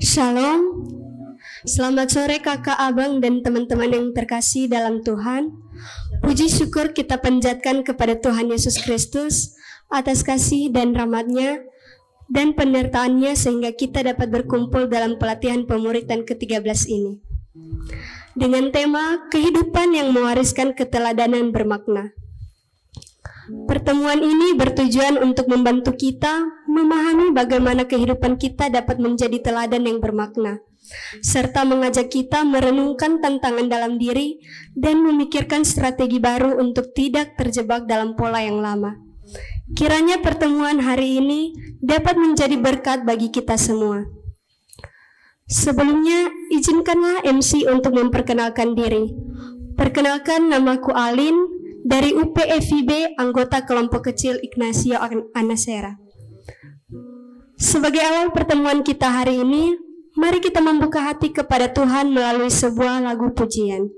Shalom. Selamat sore kakak, abang, dan teman-teman yang terkasih dalam Tuhan. Puji syukur kita panjatkan kepada Tuhan Yesus Kristus atas kasih dan rahmat-Nya dan penyertaan-Nya sehingga kita dapat berkumpul dalam pelatihan pemuridan ke-13 ini. Dengan tema kehidupan yang mewariskan keteladanan bermakna. Pertemuan ini bertujuan untuk membantu kita memahami bagaimana kehidupan kita dapat menjadi teladan yang bermakna, serta mengajak kita merenungkan tantangan dalam diri dan memikirkan strategi baru untuk tidak terjebak dalam pola yang lama. Kiranya pertemuan hari ini dapat menjadi berkat bagi kita semua. Sebelumnya, izinkanlah MC untuk memperkenalkan diri. Perkenalkan, namaku Alin, dari UPFIB, anggota kelompok kecil Ignacio Anasera. Sebagai awal pertemuan kita hari ini, mari kita membuka hati kepada Tuhan melalui sebuah lagu pujian.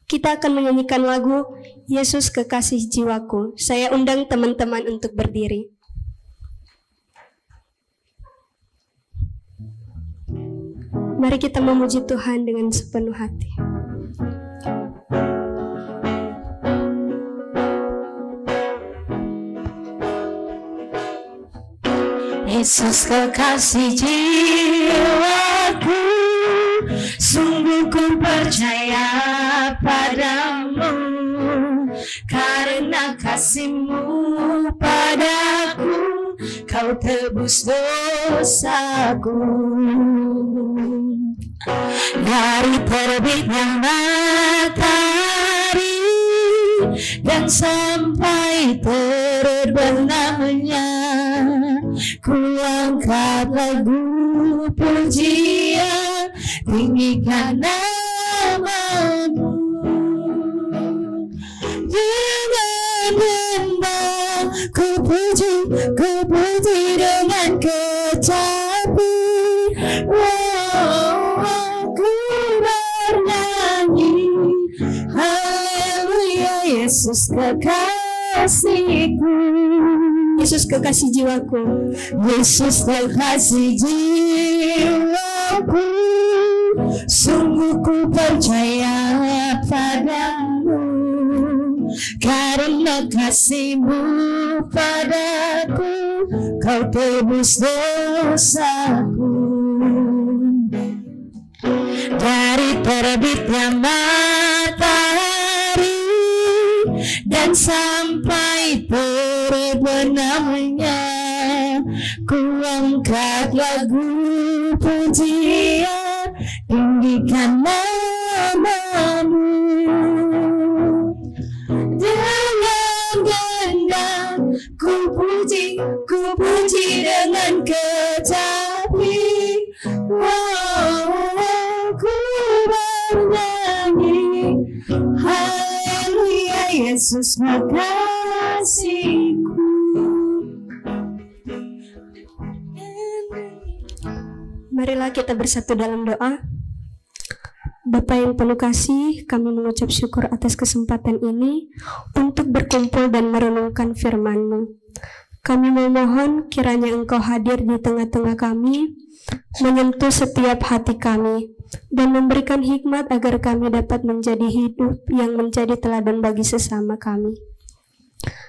Kita akan menyanyikan lagu Yesus Kekasih Jiwaku. Saya undang teman-teman untuk berdiri. Mari kita memuji Tuhan dengan sepenuh hati. Yesus kekasih jiwaku, sungguh ku percaya padamu, karena kasih-Mu padaku, Kau tebus dosaku. Dari terbitnya matahari dan sampai terbenamnya, ku angkat lagu pujian, tinggikan nama-Mu. Dengan rendah ku puji dengan kecapi. Aku bernyanyi, haleluya, Yesus kekasihku. Yesus kekasih jiwaku. Yesus kekasih jiwaku, sungguh ku percaya padamu, karena kasih-Mu padaku, Kau tebus dosaku. Dari terbitnya matahari dan sampai terbenamnya, ku angkat lagu pujian, tinggikan nama-Mu. Dengan gendang ku puji dengan kecapi. Ku bernyanyi, haleluya, Yesus kekasihku. Marilah kita bersatu dalam doa. Bapa yang penuh kasih, kami mengucap syukur atas kesempatan ini untuk berkumpul dan merenungkan firman-Mu. Kami memohon kiranya Engkau hadir di tengah-tengah kami, menyentuh setiap hati kami, dan memberikan hikmat agar kami dapat menjadi hidup yang menjadi teladan bagi sesama kami.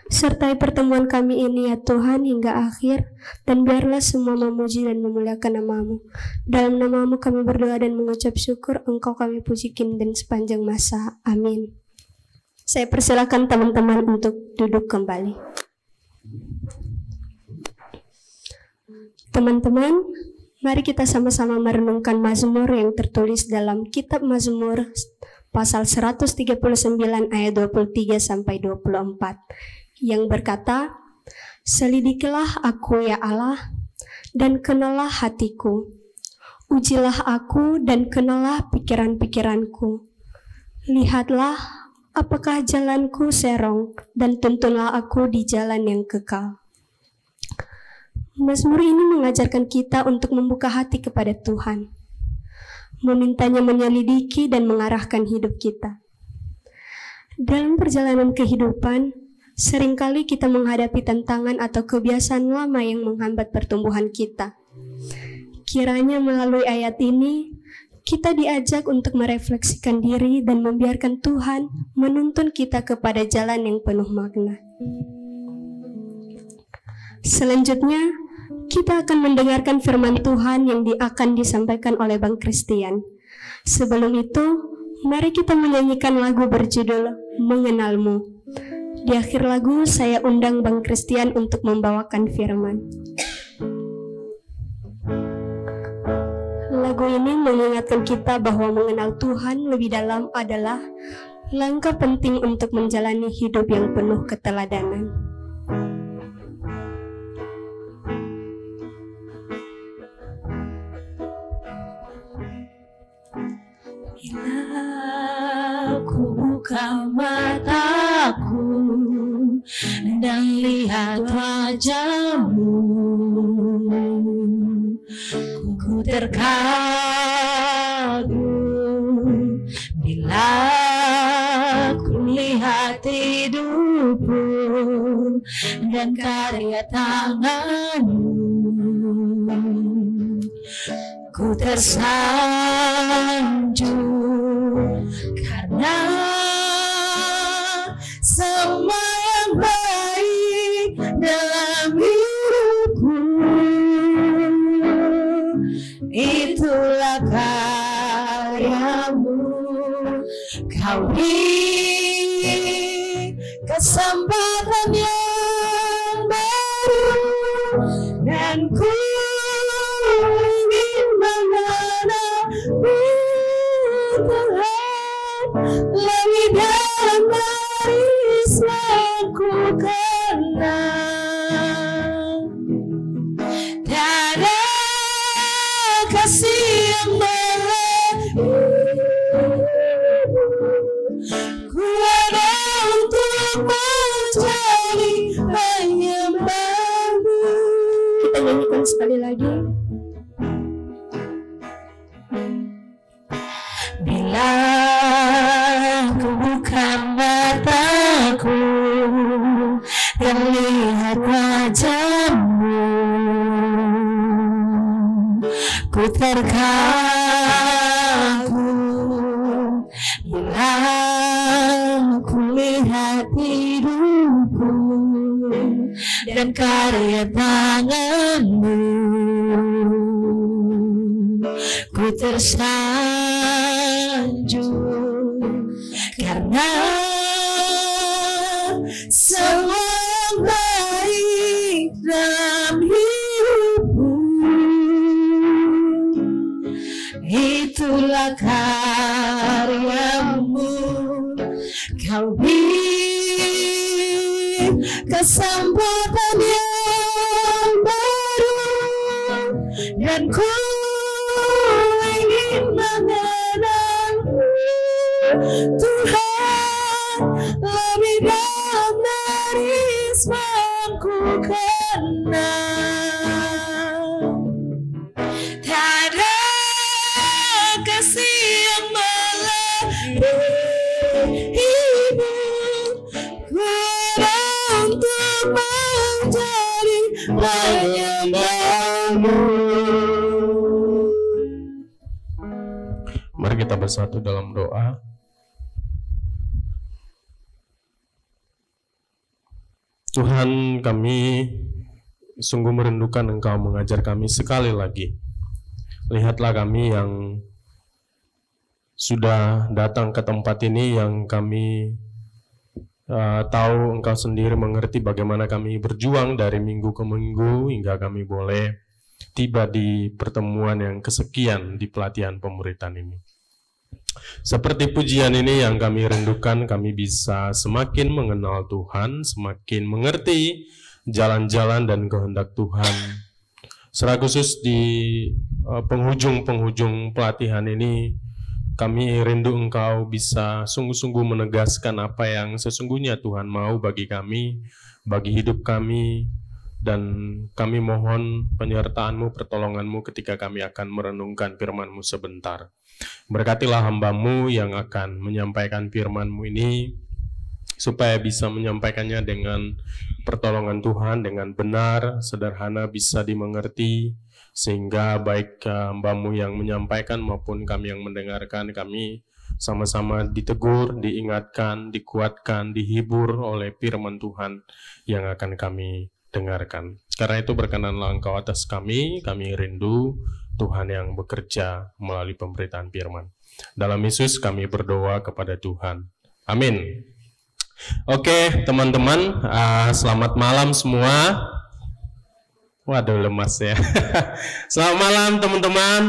Sertai pertemuan kami ini ya Tuhan hingga akhir, dan biarlah semua memuji dan memuliakan nama-Mu. Dalam nama-Mu kami berdoa dan mengucap syukur, Engkau kami pujikan dan sepanjang masa. Amin. Saya persilakan teman-teman untuk duduk kembali. Teman-teman, mari kita sama-sama merenungkan Mazmur yang tertulis dalam kitab Mazmur pasal 139 ayat 23 sampai 24 yang berkata, "Selidikilah aku ya Allah, dan kenalah hatiku. Ujilah aku dan kenalah pikiran-pikiranku. Lihatlah apakah jalanku serong, dan tuntunlah aku di jalan yang kekal." Mazmur ini mengajarkan kita untuk membuka hati kepada Tuhan, memintanya menyelidiki dan mengarahkan hidup kita. Dalam perjalanan kehidupan, seringkali kita menghadapi tantangan atau kebiasaan lama yang menghambat pertumbuhan kita. Kiranya melalui ayat ini, kita diajak untuk merefleksikan diri dan membiarkan Tuhan menuntun kita kepada jalan yang penuh makna. Selanjutnya, kita akan mendengarkan firman Tuhan yang akan disampaikan oleh Bang Christian. Sebelum itu, mari kita menyanyikan lagu berjudul Mengenalmu. Di akhir lagu, saya undang Bang Christian untuk membawakan firman. Lagu ini mengingatkan kita bahwa mengenal Tuhan lebih dalam adalah langkah penting untuk menjalani hidup yang penuh keteladanan. Bila ku buka mataku dan lihat wajahmu, ku terkagum. Bila ku lihat hidupmu dan karya tanganmu, ku tersanjung karena semua yang baik dalam hidupku itulah karyamu. Kau beri kesempatan yang baru dan ku ingin mengenalmu Tuhan lebih dalam dari yang ku kenal. Tiada kasih yang ku ada untuk menjadi penyembahmu. Kita nyanyikan sekali lagi. Bila ku buka mataku dan lihat wajahmu, ku terkagum. Bila ku lihat hidupku dan karya tanganmu, ku tersanjung karena semua yang baik dalam hidupmu itulah karyamu. Kau beri kesempatan yang baru dan ku ingin mengenalmu Tuhan lebih dalam dari yang ku kenal. Tiada kasih yang melebihimu, ku ada untuk menjadi penyembahmu. Mari kita bersatu dalam doa. Tuhan, kami sungguh merindukan Engkau mengajar kami sekali lagi. Lihatlah kami yang sudah datang ke tempat ini, yang kami tahu Engkau sendiri mengerti bagaimana kami berjuang dari minggu ke minggu hingga kami boleh tiba di pertemuan yang kesekian di pelatihan pemuritan ini. Seperti pujian ini yang kami rindukan, kami bisa semakin mengenal Tuhan, semakin mengerti jalan-jalan dan kehendak Tuhan. Secara khusus di penghujung pelatihan ini, kami rindu Engkau bisa sungguh-sungguh menegaskan apa yang sesungguhnya Tuhan mau bagi kami, bagi hidup kami, dan kami mohon penyertaan-Mu, pertolongan-Mu ketika kami akan merenungkan firman-Mu sebentar. Berkatilah hamba-Mu yang akan menyampaikan firman-Mu ini, supaya bisa menyampaikannya dengan pertolongan Tuhan dengan benar, sederhana, bisa dimengerti, sehingga baik Mbakmu yang menyampaikan maupun kami yang mendengarkan, kami sama-sama ditegur, diingatkan, dikuatkan, dihibur oleh firman Tuhan yang akan kami dengarkan. Karena itu berkenanlah Engkau atas kami rindu Tuhan yang bekerja melalui pemberitaan firman. Dalam Yesus kami berdoa kepada Tuhan. Amin. Oke, teman-teman, selamat malam semua. Waduh, lemas ya. Selamat malam, teman-teman.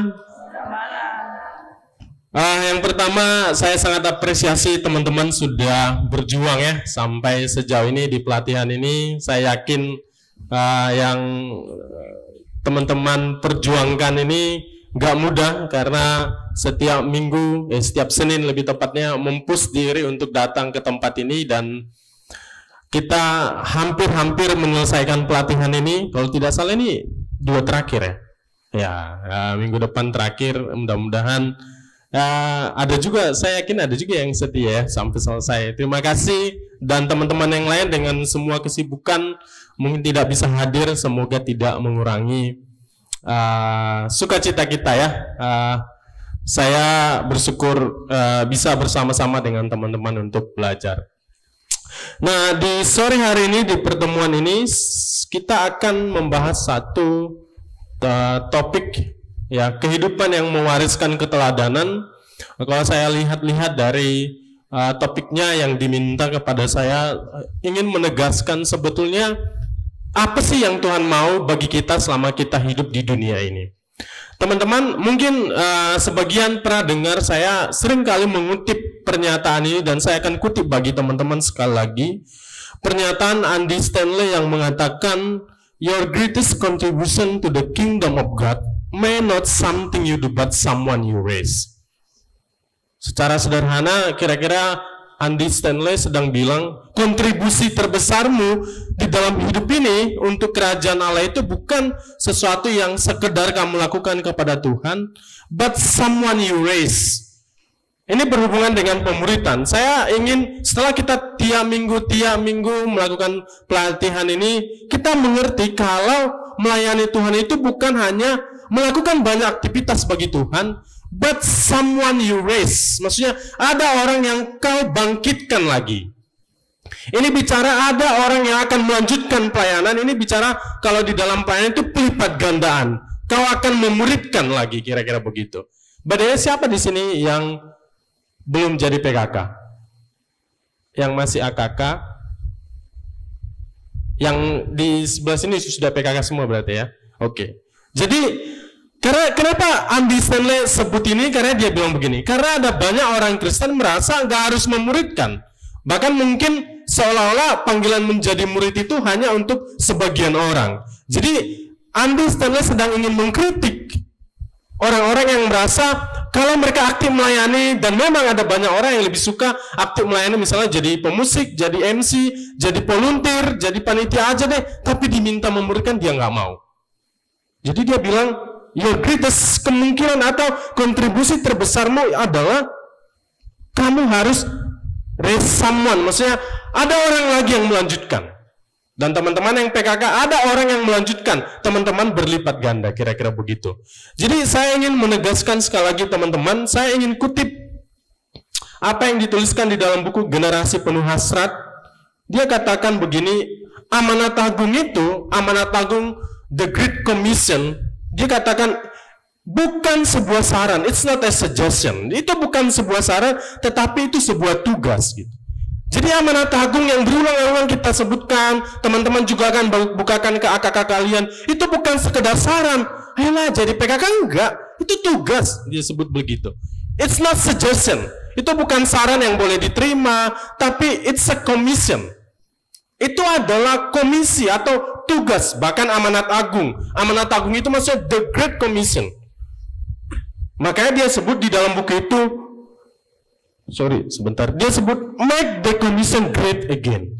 Yang pertama, saya sangat apresiasi teman-teman sudah berjuang ya sampai sejauh ini di pelatihan ini. Saya yakin yang teman-teman perjuangkan ini nggak mudah, karena setiap minggu, setiap Senin lebih tepatnya, mempush diri untuk datang ke tempat ini, dan kita hampir-hampir menyelesaikan pelatihan ini. Kalau tidak salah ini 2 terakhir ya. Minggu depan terakhir, mudah-mudahan ada juga, saya yakin ada juga yang setia ya sampai selesai. Terima kasih, dan teman-teman yang lain dengan semua kesibukan mungkin tidak bisa hadir, semoga tidak mengurangi sukacita kita ya. Saya bersyukur bisa bersama-sama dengan teman-teman untuk belajar. Nah, di sore hari ini, di pertemuan ini, kita akan membahas satu topik ya, kehidupan yang mewariskan keteladanan. Kalau saya lihat-lihat dari topiknya yang diminta kepada saya, ingin menegaskan sebetulnya apa sih yang Tuhan mau bagi kita selama kita hidup di dunia ini. Teman-teman, mungkin sebagian pernah dengar saya sering kali mengutip pernyataan ini, dan saya akan kutip bagi teman-teman sekali lagi. Pernyataan Andy Stanley yang mengatakan, "Your greatest contribution to the kingdom of God may not something you do, but someone you raise." Secara sederhana, kira-kira Andy Stanley sedang bilang, kontribusi terbesarmu di dalam hidup ini untuk kerajaan Allah itu bukan sesuatu yang sekedar kamu lakukan kepada Tuhan, but someone you raise. Ini berhubungan dengan pemuritan. Saya ingin setelah kita tiap minggu melakukan pelatihan ini, kita mengerti kalau melayani Tuhan itu bukan hanya melakukan banyak aktivitas bagi Tuhan, but someone you raise. Maksudnya ada orang yang kau bangkitkan lagi. Ini bicara ada orang yang akan melanjutkan pelayanan. Ini bicara kalau di dalam pelayanan itu pelipat gandaan. Kau akan memuridkan lagi, kira-kira begitu. Badanya siapa di sini yang belum jadi PKK? Yang masih AKK? Yang di sebelah sini sudah PKK semua berarti ya? Oke. Jadi kenapa Andy Stanley sebut ini? Karena dia bilang begini, karena ada banyak orang Kristen merasa nggak harus memuridkan. Bahkan mungkin seolah-olah panggilan menjadi murid itu hanya untuk sebagian orang. Jadi Andy Stanley sedang ingin mengkritik orang-orang yang merasa kalau mereka aktif melayani, dan memang ada banyak orang yang lebih suka aktif melayani, misalnya jadi pemusik, jadi MC, jadi volunteer, jadi panitia aja deh, tapi diminta memuridkan dia nggak mau. Jadi dia bilang, your greatest kemungkinan atau kontribusi terbesarmu adalah kamu harus raise someone. Maksudnya ada orang lagi yang melanjutkan. Dan teman-teman yang PKK ada orang yang melanjutkan. Teman-teman berlipat ganda, kira-kira begitu. Jadi saya ingin menegaskan sekali lagi teman-teman, saya ingin kutip apa yang dituliskan di dalam buku Generasi Penuh Hasrat. Dia katakan begini, amanat agung itu, amanat agung The Great Commission, dia katakan bukan sebuah saran, it's not a suggestion. Itu bukan sebuah saran, tetapi itu sebuah tugas gitu. Jadi amanat agung yang berulang-ulang kita sebutkan, teman-teman juga akan bukakan ke AKK kalian, itu bukan sekedar saran. Ayolah jadi PKK, enggak, itu tugas, dia sebut begitu. It's not suggestion, itu bukan saran yang boleh diterima, tapi it's a commission. Itu adalah komisi atau tugas, bahkan amanat agung. Amanat agung itu maksudnya the Great Commission. Makanya dia sebut di dalam buku itu, dia sebut make the commission great again.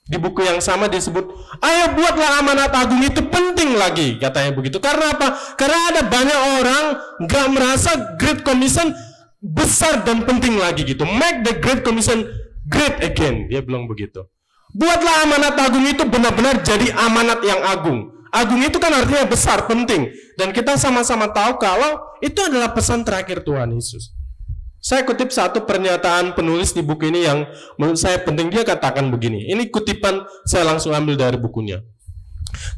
Di buku yang sama dia sebut, ayo buatlah amanat agung itu penting lagi, katanya begitu. Karena apa? Karena ada banyak orang gak merasa Great Commission besar dan penting lagi gitu. Make the Great Commission great again, dia bilang begitu. Buatlah amanat agung itu benar-benar jadi amanat yang agung. Agung itu kan artinya besar, penting. Dan kita sama-sama tahu kalau itu adalah pesan terakhir Tuhan Yesus. Saya kutip satu pernyataan penulis di buku ini yang menurut saya penting. Dia katakan begini. Ini kutipan saya langsung ambil dari bukunya.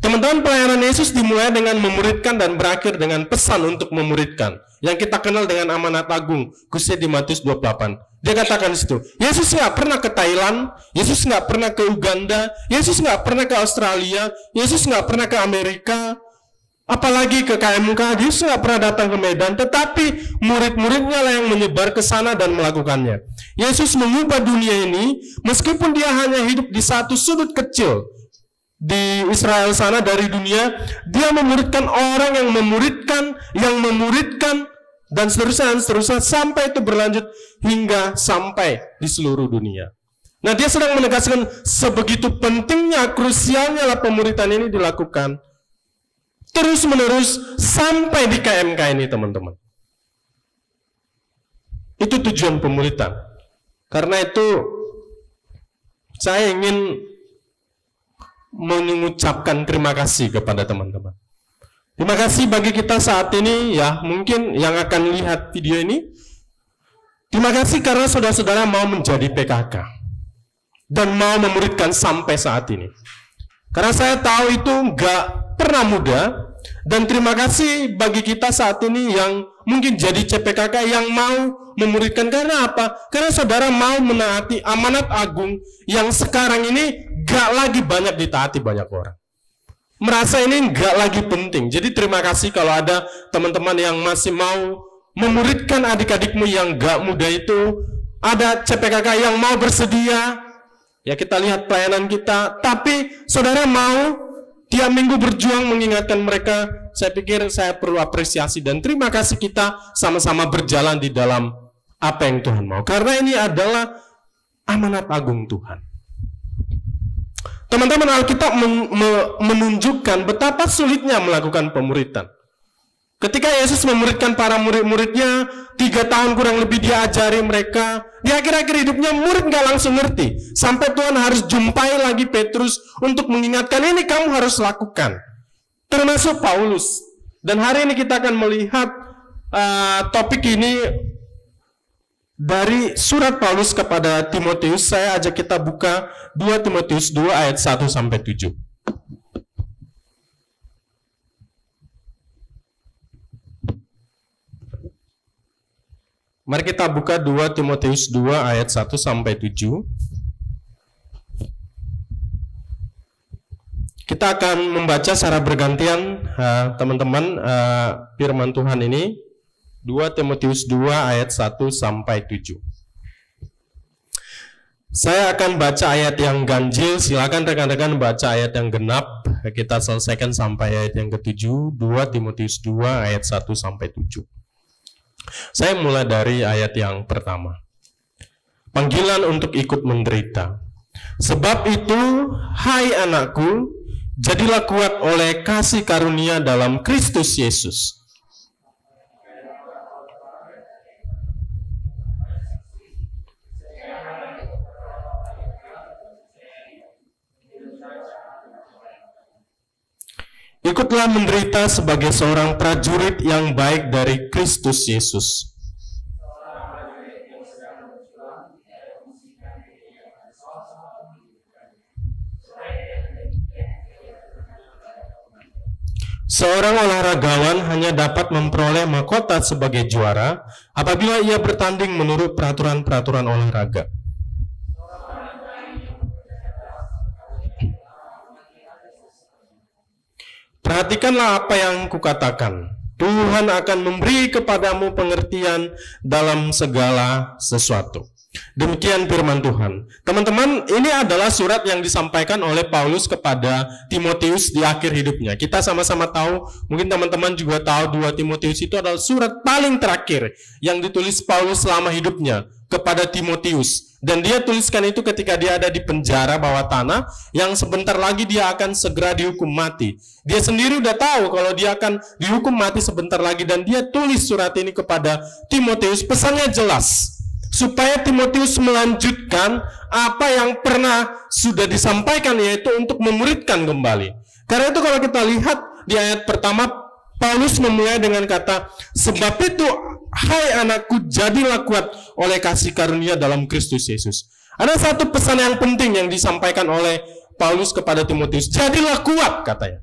Teman-teman, pelayanan Yesus dimulai dengan memuridkan dan berakhir dengan pesan untuk memuridkan. Yang kita kenal dengan amanat agung, khususnya di Matius 28. Dia katakan di situ, Yesus nggak pernah ke Thailand, Yesus nggak pernah ke Uganda, Yesus nggak pernah ke Australia, Yesus nggak pernah ke Amerika, apalagi ke KMK. Yesus nggak pernah datang ke Medan, tetapi murid-muridnya lah yang menyebar ke sana dan melakukannya. Yesus mengubah dunia ini, meskipun dia hanya hidup di satu sudut kecil di Israel sana dari dunia, dia memuridkan orang yang memuridkan, dan seterusnya, sampai itu berlanjut hingga sampai di seluruh dunia. Nah, dia sedang menegaskan sebegitu pentingnya, krusialnya lah pemuridan ini dilakukan terus-menerus sampai di KMK ini, teman-teman. Itu tujuan pemuridan. Karena itu saya ingin mengucapkan terima kasih kepada teman-teman. Terima kasih bagi kita saat ini, ya, mungkin yang akan lihat video ini. Terima kasih karena saudara-saudara mau menjadi PKK dan mau memuridkan sampai saat ini. Karena saya tahu itu nggak pernah mudah. Dan terima kasih bagi kita saat ini yang mungkin jadi CPKK yang mau memuridkan. Karena apa? Karena saudara mau menaati amanat agung yang sekarang ini nggak lagi banyak ditaati banyak orang. Merasa ini nggak lagi penting. Jadi terima kasih kalau ada teman-teman yang masih mau memuridkan adik-adikmu yang nggak muda itu. Ada CPKK yang mau bersedia. Ya, kita lihat pelayanan kita. Tapi saudara mau tiap minggu berjuang mengingatkan mereka. Saya pikir saya perlu apresiasi dan terima kasih kita sama-sama berjalan di dalam apa yang Tuhan mau. Karena ini adalah amanat agung Tuhan. Teman-teman, Alkitab menunjukkan betapa sulitnya melakukan pemuridan. Ketika Yesus memuridkan para murid-muridnya, 3 tahun kurang lebih dia ajari mereka. Di akhir-akhir hidupnya murid nggak langsung ngerti. Sampai Tuhan harus jumpai lagi Petrus untuk mengingatkan, ini kamu harus lakukan. Termasuk Paulus. Dan hari ini kita akan melihat topik ini dari surat Paulus kepada Timotius. Saya ajak kita buka 2 Timotius 2 ayat 1-7. Mari kita buka 2 Timotius 2 ayat 1-7. Kita akan membaca secara bergantian, teman-teman, firman Tuhan ini. 2 Timotius 2 ayat 1-7. Saya akan baca ayat yang ganjil, silakan rekan-rekan baca ayat yang genap. Kita selesaikan sampai ayat yang ke-7, 2 Timotius 2 ayat 1-7. Saya mulai dari ayat yang pertama. Panggilan untuk ikut menderita. Sebab itu, hai anakku, jadilah kuat oleh kasih karunia dalam Kristus Yesus. Ikutlah menderita sebagai seorang prajurit yang baik dari Kristus Yesus. Seorang olahragawan hanya dapat memperoleh mahkota sebagai juara apabila ia bertanding menurut peraturan-peraturan olahraga. Perhatikanlah apa yang kukatakan. Tuhan akan memberi kepadamu pengertian dalam segala sesuatu. Demikian firman Tuhan. Teman-teman, ini adalah surat yang disampaikan oleh Paulus kepada Timotius di akhir hidupnya. Kita sama-sama tahu, mungkin teman-teman juga tahu 2 Timotius itu adalah surat paling terakhir yang ditulis Paulus selama hidupnya kepada Timotius. Dan dia tuliskan itu ketika dia ada di penjara bawah tanah, yang sebentar lagi dia akan segera dihukum mati. Dia sendiri udah tahu kalau dia akan dihukum mati sebentar lagi, dan dia tulis surat ini kepada Timotius. Pesannya jelas. supaya Timotius melanjutkan apa yang pernah sudah disampaikan, yaitu untuk memuridkan kembali. Karena itu kalau kita lihat di ayat pertama, Paulus memulai dengan kata, sebab itu hai anakku, jadilah kuat oleh kasih karunia dalam Kristus Yesus. Ada satu pesan yang penting yang disampaikan oleh Paulus kepada Timotius, jadilah kuat katanya.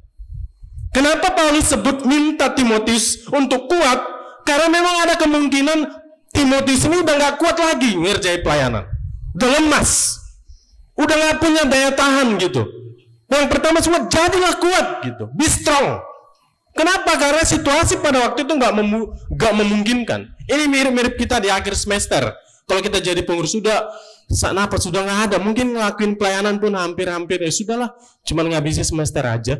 Kenapa Paulus sebut minta Timotius untuk kuat? Karena memang ada kemungkinan Timotius ini udah gak kuat lagi ngerjain pelayanan, udah lemas, udah gak punya daya tahan gitu. Yang pertama semua, jadilah kuat gitu, be strong. Kenapa? Karena situasi pada waktu itu gak memungkinkan. Ini mirip-mirip kita di akhir semester. Kalau kita jadi pengurus, sudah napas sudah gak ada, mungkin ngelakuin pelayanan pun hampir-hampir, ya sudahlah, cuma ngabisin semester aja.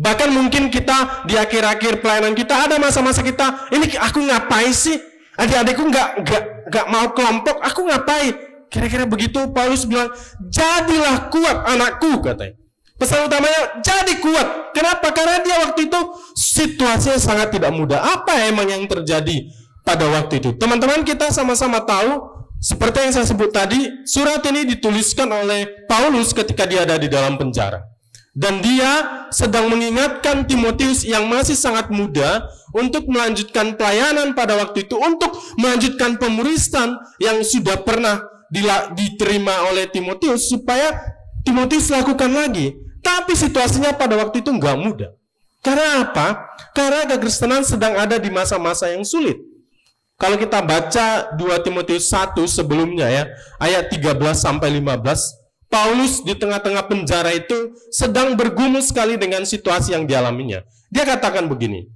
Bahkan mungkin kita di akhir-akhir pelayanan kita ada masa-masa kita, ini aku ngapain sih? Adik-adikku nggak mau kelompok, aku ngapain? Kira-kira begitu Paulus bilang, jadilah kuat anakku katanya. Pesan utamanya, jadi kuat. Kenapa? Karena dia waktu itu situasinya sangat tidak mudah. Apa emang yang terjadi pada waktu itu? Teman-teman, kita sama-sama tahu, seperti yang saya sebut tadi, surat ini dituliskan oleh Paulus ketika dia ada di dalam penjara. Dan dia sedang mengingatkan Timotius yang masih sangat muda untuk melanjutkan pelayanan pada waktu itu, untuk melanjutkan pemuritan yang sudah pernah diterima oleh Timotius, supaya Timotius lakukan lagi. Tapi situasinya pada waktu itu nggak mudah. Karena apa? Karena kekristenan sedang ada di masa-masa yang sulit. Kalau kita baca 2 Timotius 1 sebelumnya ya, ayat 13-15, Paulus di tengah-tengah penjara itu sedang bergumul sekali dengan situasi yang dialaminya. Dia katakan begini,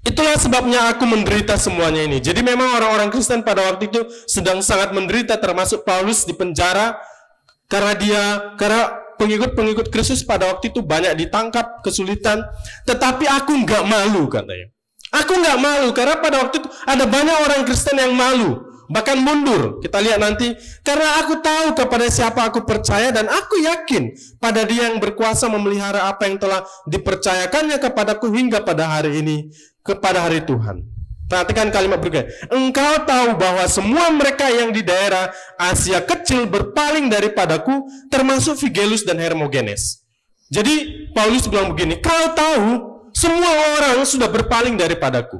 itulah sebabnya aku menderita semuanya ini. Jadi memang orang-orang Kristen pada waktu itu sedang sangat menderita, termasuk Paulus di penjara, karena pengikut-pengikut Kristus pada waktu itu banyak ditangkap, kesulitan. Tetapi aku nggak malu katanya. Aku nggak malu karena pada waktu itu ada banyak orang Kristen yang malu, bahkan mundur. Kita lihat nanti, karena aku tahu kepada siapa aku percaya dan aku yakin pada Dia yang berkuasa memelihara apa yang telah dipercayakannya kepadaku hingga pada hari ini, kepada hari Tuhan. Perhatikan kalimat berikutnya. Engkau tahu bahwa semua mereka yang di daerah Asia kecil berpaling daripadaku, termasuk Figelus dan Hermogenes. Jadi Paulus bilang begini, kau tahu semua orang sudah berpaling daripadaku.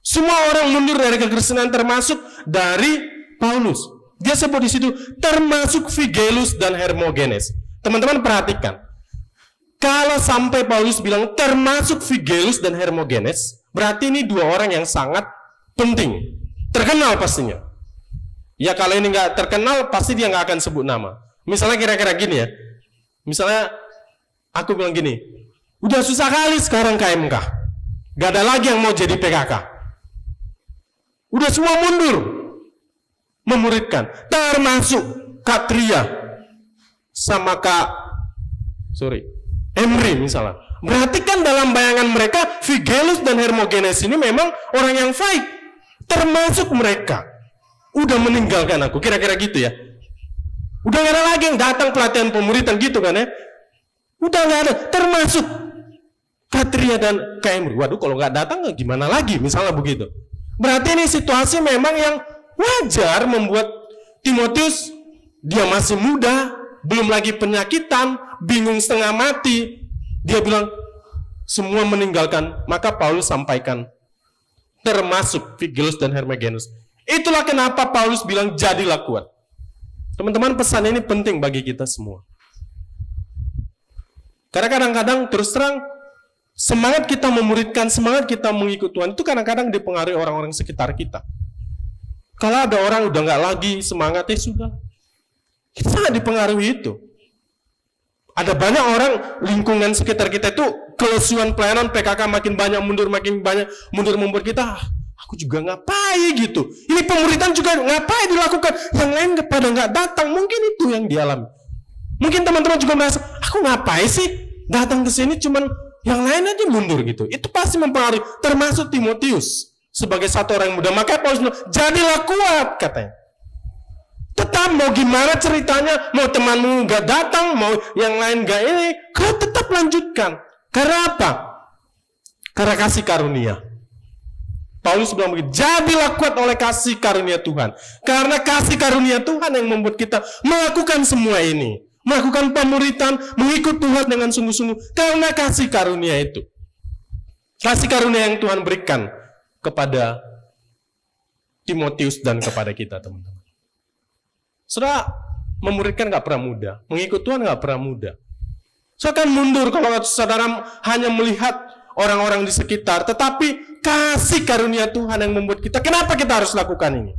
Semua orang mundur dari kekristenan, termasuk dari Paulus. Dia sebut di situ termasuk Figelus dan Hermogenes. Teman-teman perhatikan. Kalau sampai Paulus bilang termasuk Figelus dan Hermogenes, berarti ini dua orang yang sangat penting, terkenal pastinya. Ya kalau ini nggak terkenal, pasti dia nggak akan sebut nama. Misalnya kira-kira gini ya. Misalnya aku bilang gini, udah susah kali sekarang KMK, gak ada lagi yang mau jadi PKK. Udah semua mundur memuridkan, termasuk Kak Tria sama Emri misalnya. Berarti kan dalam bayangan mereka Figelus dan Hermogenes ini memang orang yang baik, termasuk mereka udah meninggalkan aku, kira-kira gitu ya. Udah gak ada lagi yang datang pelatihan pemuritan gitu kan ya. Udah gak ada, termasuk Katria dan Emri. Waduh, kalau gak datang gimana lagi, misalnya begitu. Berarti ini situasi memang yang wajar membuat Timotius, dia masih muda, belum lagi penyakitan, bingung setengah mati. Dia bilang, semua meninggalkan. Maka Paulus sampaikan, termasuk Figelus dan Hermogenes. Itulah kenapa Paulus bilang, jadilah kuat. Teman-teman, pesan ini penting bagi kita semua. Karena kadang-kadang terus terang, semangat kita memuridkan, semangat kita mengikut Tuhan, itu kadang-kadang dipengaruhi orang-orang sekitar kita. Kalau ada orang udah nggak lagi semangatnya, sudah. Kita sangat dipengaruhi itu. Ada banyak orang lingkungan sekitar kita itu, kelesuan pelayanan PKK makin banyak mundur, membuat kita, aku juga ngapain gitu. Ini pemuritan juga ngapain dilakukan, yang lain pada nggak datang, mungkin itu yang dialami. Mungkin teman-teman juga merasa, aku ngapain sih datang ke sini, cuman yang lain aja mundur gitu. Itu pasti mempengaruhi, termasuk Timotius sebagai satu orang yang muda. Maka Paulus bilang, jadilah kuat katanya. Tetap mau gimana ceritanya, mau temanmu gak datang, mau yang lain gak ini, kau tetap lanjutkan. Karena apa? Karena kasih karunia. Paulus bilang begini, jadilah kuat oleh kasih karunia Tuhan. Karena kasih karunia Tuhan yang membuat kita melakukan semua ini. Melakukan pemuritan, mengikut Tuhan dengan sungguh-sungguh. Karena kasih karunia itu. Kasih karunia yang Tuhan berikan kepada Timotius dan kepada kita, teman-teman. Saudara, memuridkan gak pernah mudah. Mengikut Tuhan gak pernah mudah. Saudara akan mundur kalau saudara hanya melihat orang-orang di sekitar. Tetapi kasih karunia Tuhan yang membuat kita, kenapa kita harus lakukan ini?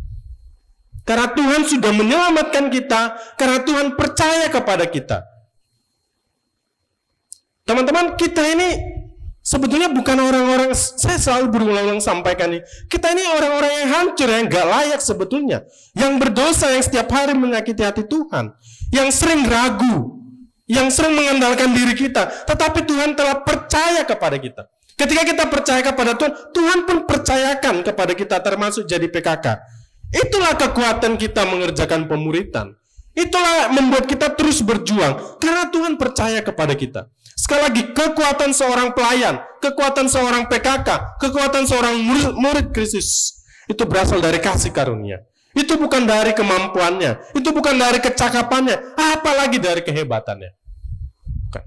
Karena Tuhan sudah menyelamatkan kita, karena Tuhan percaya kepada kita. Teman-teman, kita ini sebetulnya bukan orang-orang, saya selalu berulang-ulang sampaikan ini, kita ini orang-orang yang hancur, yang gak layak sebetulnya. Yang berdosa, yang setiap hari menyakiti hati Tuhan. Yang sering ragu, yang sering mengandalkan diri kita. Tetapi Tuhan telah percaya kepada kita. Ketika kita percaya kepada Tuhan, Tuhan pun percayakan kepada kita, termasuk jadi PKK. Itulah kekuatan kita mengerjakan pemuritan. Itulah membuat kita terus berjuang, karena Tuhan percaya kepada kita. Sekali lagi, kekuatan seorang pelayan, kekuatan seorang PKK, kekuatan seorang murid Kristus, itu berasal dari kasih karunia. Itu bukan dari kemampuannya, itu bukan dari kecakapannya, apalagi dari kehebatannya. Bukan.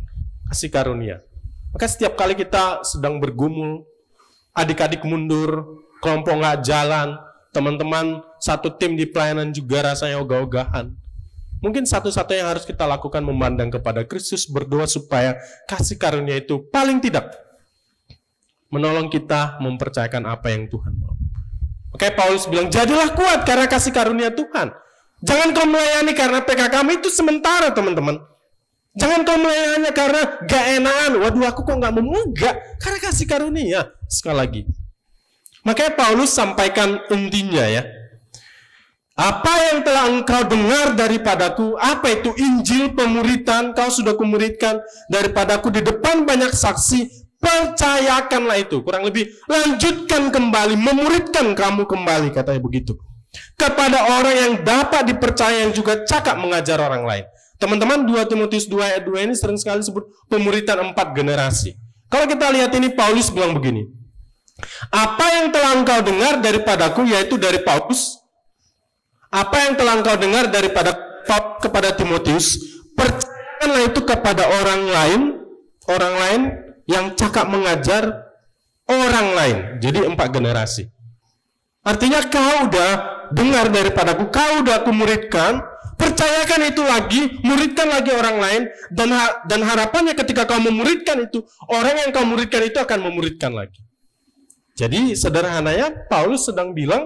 Kasih karunia. Maka setiap kali kita sedang bergumul, adik-adik mundur, kelompok nggak jalan, teman-teman satu tim di pelayanan juga rasanya ogah-ogahan. Mungkin satu-satunya yang harus kita lakukan memandang kepada Kristus, berdoa supaya kasih karunia itu paling tidak menolong kita mempercayakan apa yang Tuhan mau. Makanya Paulus bilang, jadilah kuat karena kasih karunia Tuhan. Jangan kau melayani karena PKK itu sementara, teman-teman. Jangan kau melayani karena gak enakan. Waduh, aku kok gak mau, enggak. Karena kasih karunia. Sekali lagi. Makanya Paulus sampaikan intinya ya. Apa yang telah engkau dengar daripadaku, apa itu Injil pemuritan, kau sudah kumuridkan daripadaku di depan banyak saksi, percayakanlah itu. Kurang lebih, lanjutkan kembali, memuridkan kamu kembali, katanya begitu. Kepada orang yang dapat dipercaya, yang juga cakap mengajar orang lain. Teman-teman, 2 Timotius 2 ayat 2 ini sering sekali disebut pemuritan 4 generasi. Kalau kita lihat ini, Paulus bilang begini, apa yang telah engkau dengar daripadaku, yaitu dari Paulus, apa yang telah engkau dengar daripada kepada Timotius, percayakanlah itu kepada orang lain yang cakap mengajar orang lain. Jadi 4 generasi. Artinya kau udah dengar daripadaku, kau udah aku muridkan, percayakan itu lagi, muridkan lagi orang lain, dan harapannya ketika kau memuridkan itu, orang yang kau muridkan itu akan memuridkan lagi. Jadi sederhananya Paulus sedang bilang,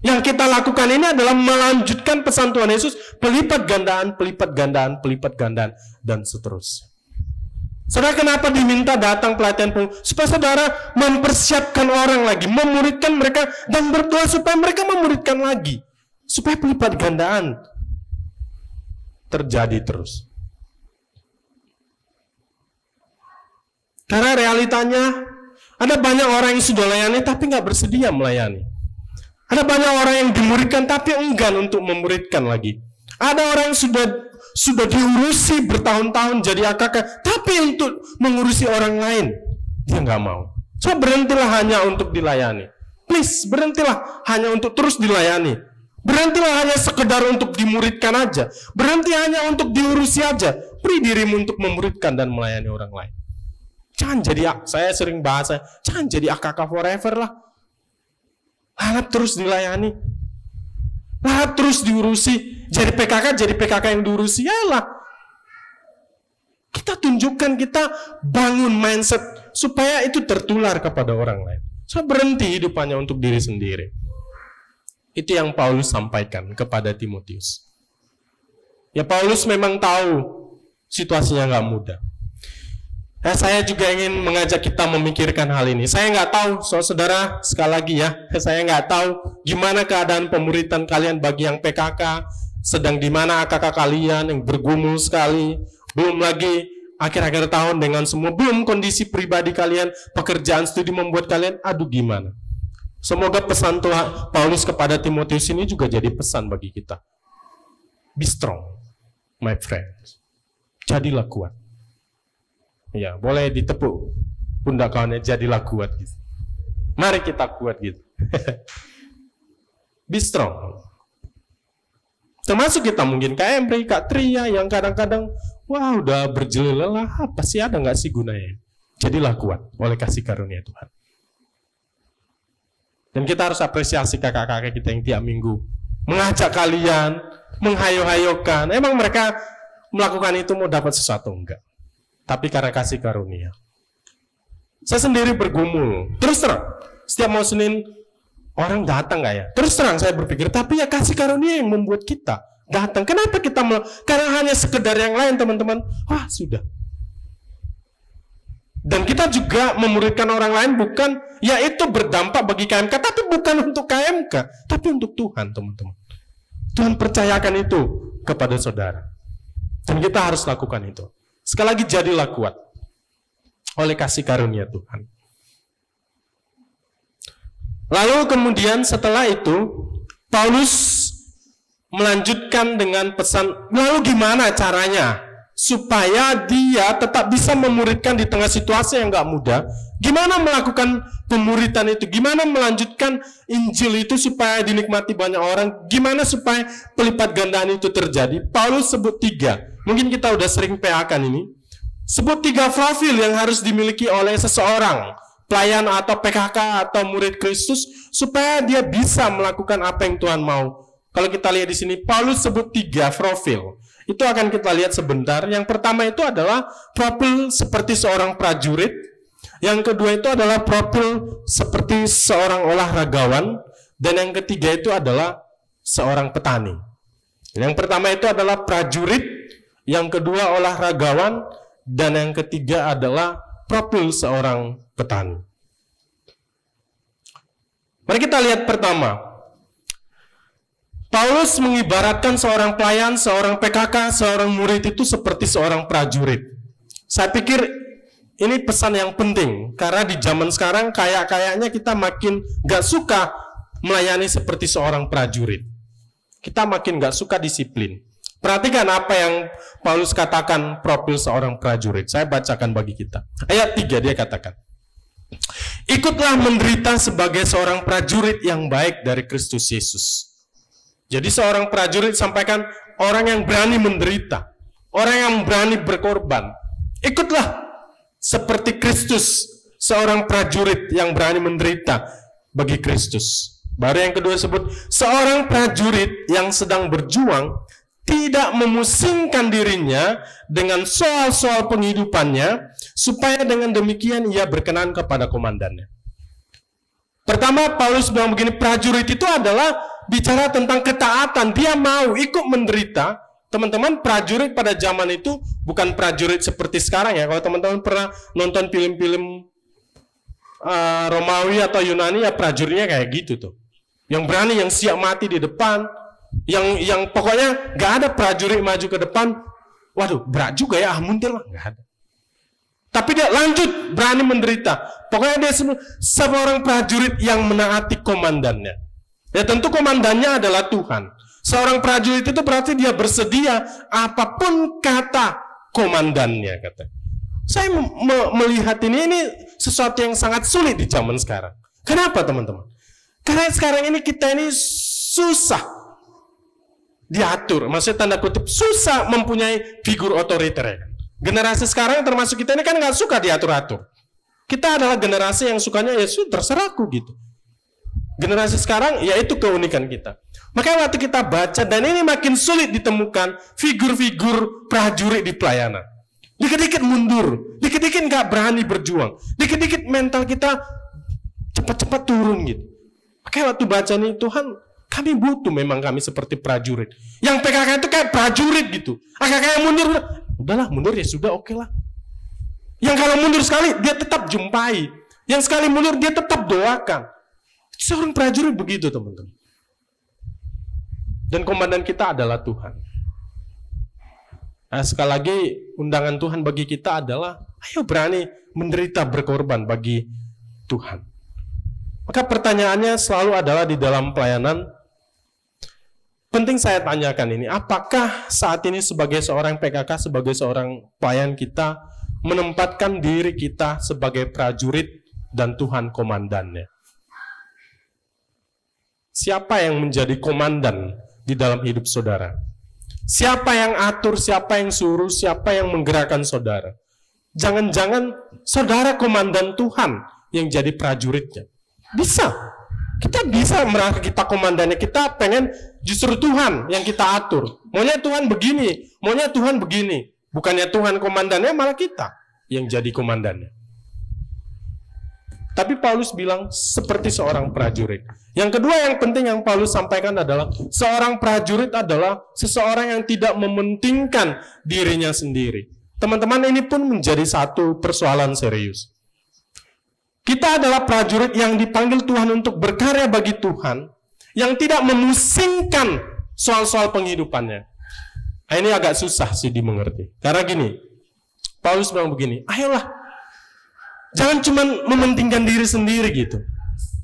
yang kita lakukan ini adalah melanjutkan pesan Tuhan Yesus, pelipat gandaan, pelipat gandaan, pelipat gandaan, dan seterusnya. Saudara, kenapa diminta datang pelatihan penuh? Supaya saudara mempersiapkan orang lagi, memuridkan mereka, dan berdoa supaya mereka memuridkan lagi. Supaya pelipat gandaan terjadi terus. Karena realitanya, ada banyak orang yang sudah layani, tapi nggak bersedia melayani. Ada banyak orang yang dimuridkan tapi enggan untuk memuridkan lagi. Ada orang yang sudah diurusi bertahun-tahun jadi AKK, tapi untuk mengurusi orang lain dia nggak mau. So berhentilah hanya untuk dilayani. Please, berhentilah hanya untuk terus dilayani. Berhentilah hanya sekedar untuk dimuridkan aja. Berhenti hanya untuk diurusi aja. Beri dirimu untuk memuridkan dan melayani orang lain. Jangan jadi, saya sering bahasa, jangan jadi AKK forever lah. Harap terus dilayani, harap terus diurusi. Jadi PKK yang diurusi, yalah. Kita tunjukkan, kita bangun mindset supaya itu tertular kepada orang lain. So berhenti hidupannya untuk diri sendiri. Itu yang Paulus sampaikan kepada Timotius. Ya, Paulus memang tahu situasinya nggak mudah. Saya juga ingin mengajak kita memikirkan hal ini. Saya nggak tahu, saudara, sekali lagi ya, saya nggak tahu gimana keadaan pemuritan kalian bagi yang PKK, sedang di mana kakak kalian yang bergumul sekali, belum lagi akhir-akhir tahun dengan semua, belum kondisi pribadi kalian, pekerjaan studi membuat kalian, aduh gimana. Semoga pesan Tuhan Paulus kepada Timotius ini juga jadi pesan bagi kita. Be strong, my friends. Jadilah kuat. Ya, boleh ditepuk pundak kawannya, jadilah kuat gitu. Mari kita kuat gitu. Be strong. Termasuk kita mungkin Kak Emri, Kak Tria yang kadang-kadang wah udah berjeli lelah, apa sih ada nggak sih gunanya? Jadilah kuat oleh kasih karunia Tuhan. Dan kita harus apresiasi kakak-kakak kita yang tiap minggu mengajak kalian, menghayo-hayokan. Emang mereka melakukan itu mau dapat sesuatu enggak? Tapi karena kasih karunia. Saya sendiri bergumul, terus terang. Setiap mau Senin orang datang nggak ya? Terus terang saya berpikir, tapi ya kasih karunia yang membuat kita datang. Kenapa kita karena hanya sekedar yang lain teman-teman? Wah sudah. Dan kita juga memuridkan orang lain bukan, yaitu berdampak bagi KMK, tapi bukan untuk KMK, tapi untuk Tuhan teman-teman. Tuhan percayakan itu kepada saudara. Dan kita harus lakukan itu. Sekali lagi jadilah kuat oleh kasih karunia Tuhan. Lalu kemudian setelah itu Paulus melanjutkan dengan pesan, lalu gimana caranya supaya dia tetap bisa memuridkan di tengah situasi yang gak mudah? Gimana melakukan pemuridan itu? Gimana melanjutkan Injil itu supaya dinikmati banyak orang? Gimana supaya pelipat gandaan itu terjadi? Paulus sebut 3. Mungkin kita udah sering PA-kan ini. Sebut 3 profil yang harus dimiliki oleh seseorang pelayan atau PKK atau murid Kristus supaya dia bisa melakukan apa yang Tuhan mau. Kalau kita lihat di sini, Paulus sebut 3 profil. Itu akan kita lihat sebentar. Yang pertama itu adalah profil seperti seorang prajurit. Yang kedua itu adalah profil seperti seorang olahragawan. Dan yang ketiga itu adalah seorang petani. Yang pertama itu adalah prajurit. Yang kedua olahragawan. Dan yang ketiga adalah profil seorang petani. Mari kita lihat pertama. Paulus mengibaratkan seorang pelayan, seorang PKK, seorang murid itu seperti seorang prajurit. Saya pikir ini pesan yang penting, karena di zaman sekarang kayaknya kita makin gak suka melayani seperti seorang prajurit. Kita makin gak suka disiplin. Perhatikan apa yang Paulus katakan profil seorang prajurit. Saya bacakan bagi kita. Ayat 3 dia katakan, ikutlah menderita sebagai seorang prajurit yang baik dari Kristus Yesus. Jadi seorang prajurit sampaikan orang yang berani menderita, orang yang berani berkorban. Ikutlah seperti Kristus, seorang prajurit yang berani menderita bagi Kristus. Baru yang kedua sebut seorang prajurit yang sedang berjuang tidak memusingkan dirinya dengan soal-soal penghidupannya, supaya dengan demikian ia berkenan kepada komandannya. Pertama, Paulus bilang begini, prajurit itu adalah bicara tentang ketaatan. Dia mau ikut menderita. Teman-teman, prajurit pada zaman itu bukan prajurit seperti sekarang ya. Kalau teman-teman pernah nonton film-film Romawi atau Yunani, ya prajuritnya kayak gitu tuh. Yang berani, yang siap mati di depan. Yang pokoknya gak ada prajurit maju ke depan. Waduh, berat juga ya, mundur lah. Gak ada. Tapi dia lanjut, berani menderita. Pokoknya dia seorang prajurit yang menaati komandannya. Ya tentu komandannya adalah Tuhan. Seorang prajurit itu berarti dia bersedia apapun kata komandannya. Kata. Saya melihat ini sesuatu yang sangat sulit di zaman sekarang. Kenapa teman-teman? Karena sekarang ini kita ini susah diatur. Maksudnya tanda kutip susah mempunyai figur otoriter. Generasi sekarang termasuk kita ini kan nggak suka diatur-atur. Kita adalah generasi yang sukanya ya sudah terserahku gitu. Generasi sekarang ya itu keunikan kita. Makanya waktu kita baca dan ini makin sulit ditemukan figur-figur prajurit di pelayanan. Dikit-dikit mundur, dikit-dikit nggak berani berjuang, dikit-dikit mental kita cepat-cepat turun gitu. Makanya waktu baca nih Tuhan, kami butuh memang kami seperti prajurit. Yang PKK itu kayak prajurit gitu. Kayak mundur, udahlah mundur ya sudah oke lah. Yang kalau mundur sekali dia tetap jumpai. Yang sekali mundur dia tetap doakan. Seorang prajurit begitu teman-teman. Dan komandan kita adalah Tuhan. Nah, sekali lagi undangan Tuhan bagi kita adalah ayo berani menderita berkorban bagi Tuhan. Maka pertanyaannya selalu adalah di dalam pelayanan. Penting saya tanyakan ini, apakah saat ini sebagai seorang PKK, sebagai seorang pelayan kita menempatkan diri kita sebagai prajurit dan Tuhan komandannya? siapa yang menjadi komandan di dalam hidup saudara? Siapa yang atur, siapa yang suruh, siapa yang menggerakkan saudara? Jangan-jangan saudara komandan Tuhan yang jadi prajuritnya. Bisa. Kita bisa merasa kita komandannya. Kita pengen justru Tuhan yang kita atur. Maunya Tuhan begini, maunya Tuhan begini. Bukannya Tuhan komandannya, malah kita yang jadi komandannya. Tapi Paulus bilang seperti seorang prajurit. Yang kedua yang penting yang Paulus sampaikan adalah seorang prajurit adalah seseorang yang tidak mementingkan dirinya sendiri. Teman-teman, ini pun menjadi satu persoalan serius. Kita adalah prajurit yang dipanggil Tuhan untuk berkarya bagi Tuhan, yang tidak memusingkan soal-soal penghidupannya. Nah, ini agak susah sih dimengerti. Karena gini, Paulus bilang begini, ayolah, jangan cuma mementingkan diri sendiri gitu.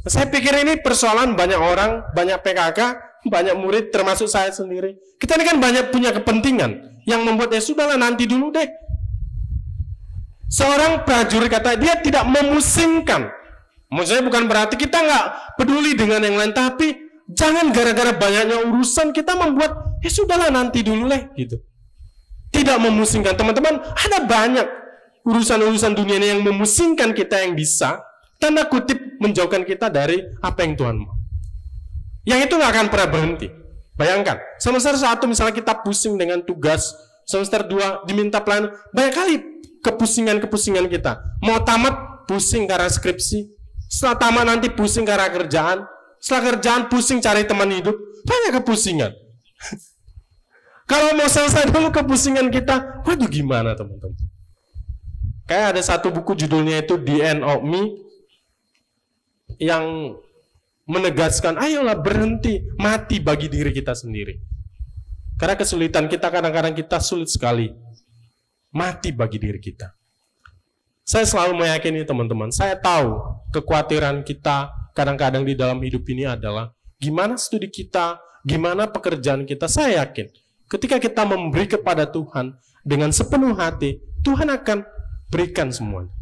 Saya pikir ini persoalan banyak orang, banyak PKK, banyak murid, termasuk saya sendiri. Kita ini kan banyak punya kepentingan yang membuat ya sudahlah nanti dulu deh. Seorang prajurit kata dia tidak memusingkan. Maksudnya bukan berarti kita nggak peduli dengan yang lain, tapi jangan gara-gara banyaknya urusan kita membuat ya sudahlah nanti dulu deh gitu. Tidak memusingkan. Teman-teman, ada banyak urusan-urusan dunia ini yang memusingkan kita yang bisa, tanda kutip, menjauhkan kita dari apa yang Tuhan mau. Yang itu nggak akan pernah berhenti. Bayangkan, semester 1 misalnya kita pusing dengan tugas, semester 2 diminta pelayanan, banyak kali kepusingan-kepusingan kita. Mau tamat, pusing karena skripsi. Setelah tamat nanti pusing karena kerjaan. Setelah kerjaan pusing cari teman hidup. Banyak kepusingan. Kalau mau selesai dulu kepusingan kita, waduh gimana teman-teman? Kayak ada satu buku judulnya itu The End of Me yang menegaskan, ayolah berhenti mati bagi diri kita sendiri. Karena kesulitan kita kadang-kadang kita sulit sekali mati bagi diri kita. Saya selalu meyakini teman-teman, saya tahu kekhawatiran kita kadang-kadang di dalam hidup ini adalah gimana studi kita, gimana pekerjaan kita. Saya yakin ketika kita memberi kepada Tuhan dengan sepenuh hati, Tuhan akan berikan semuanya.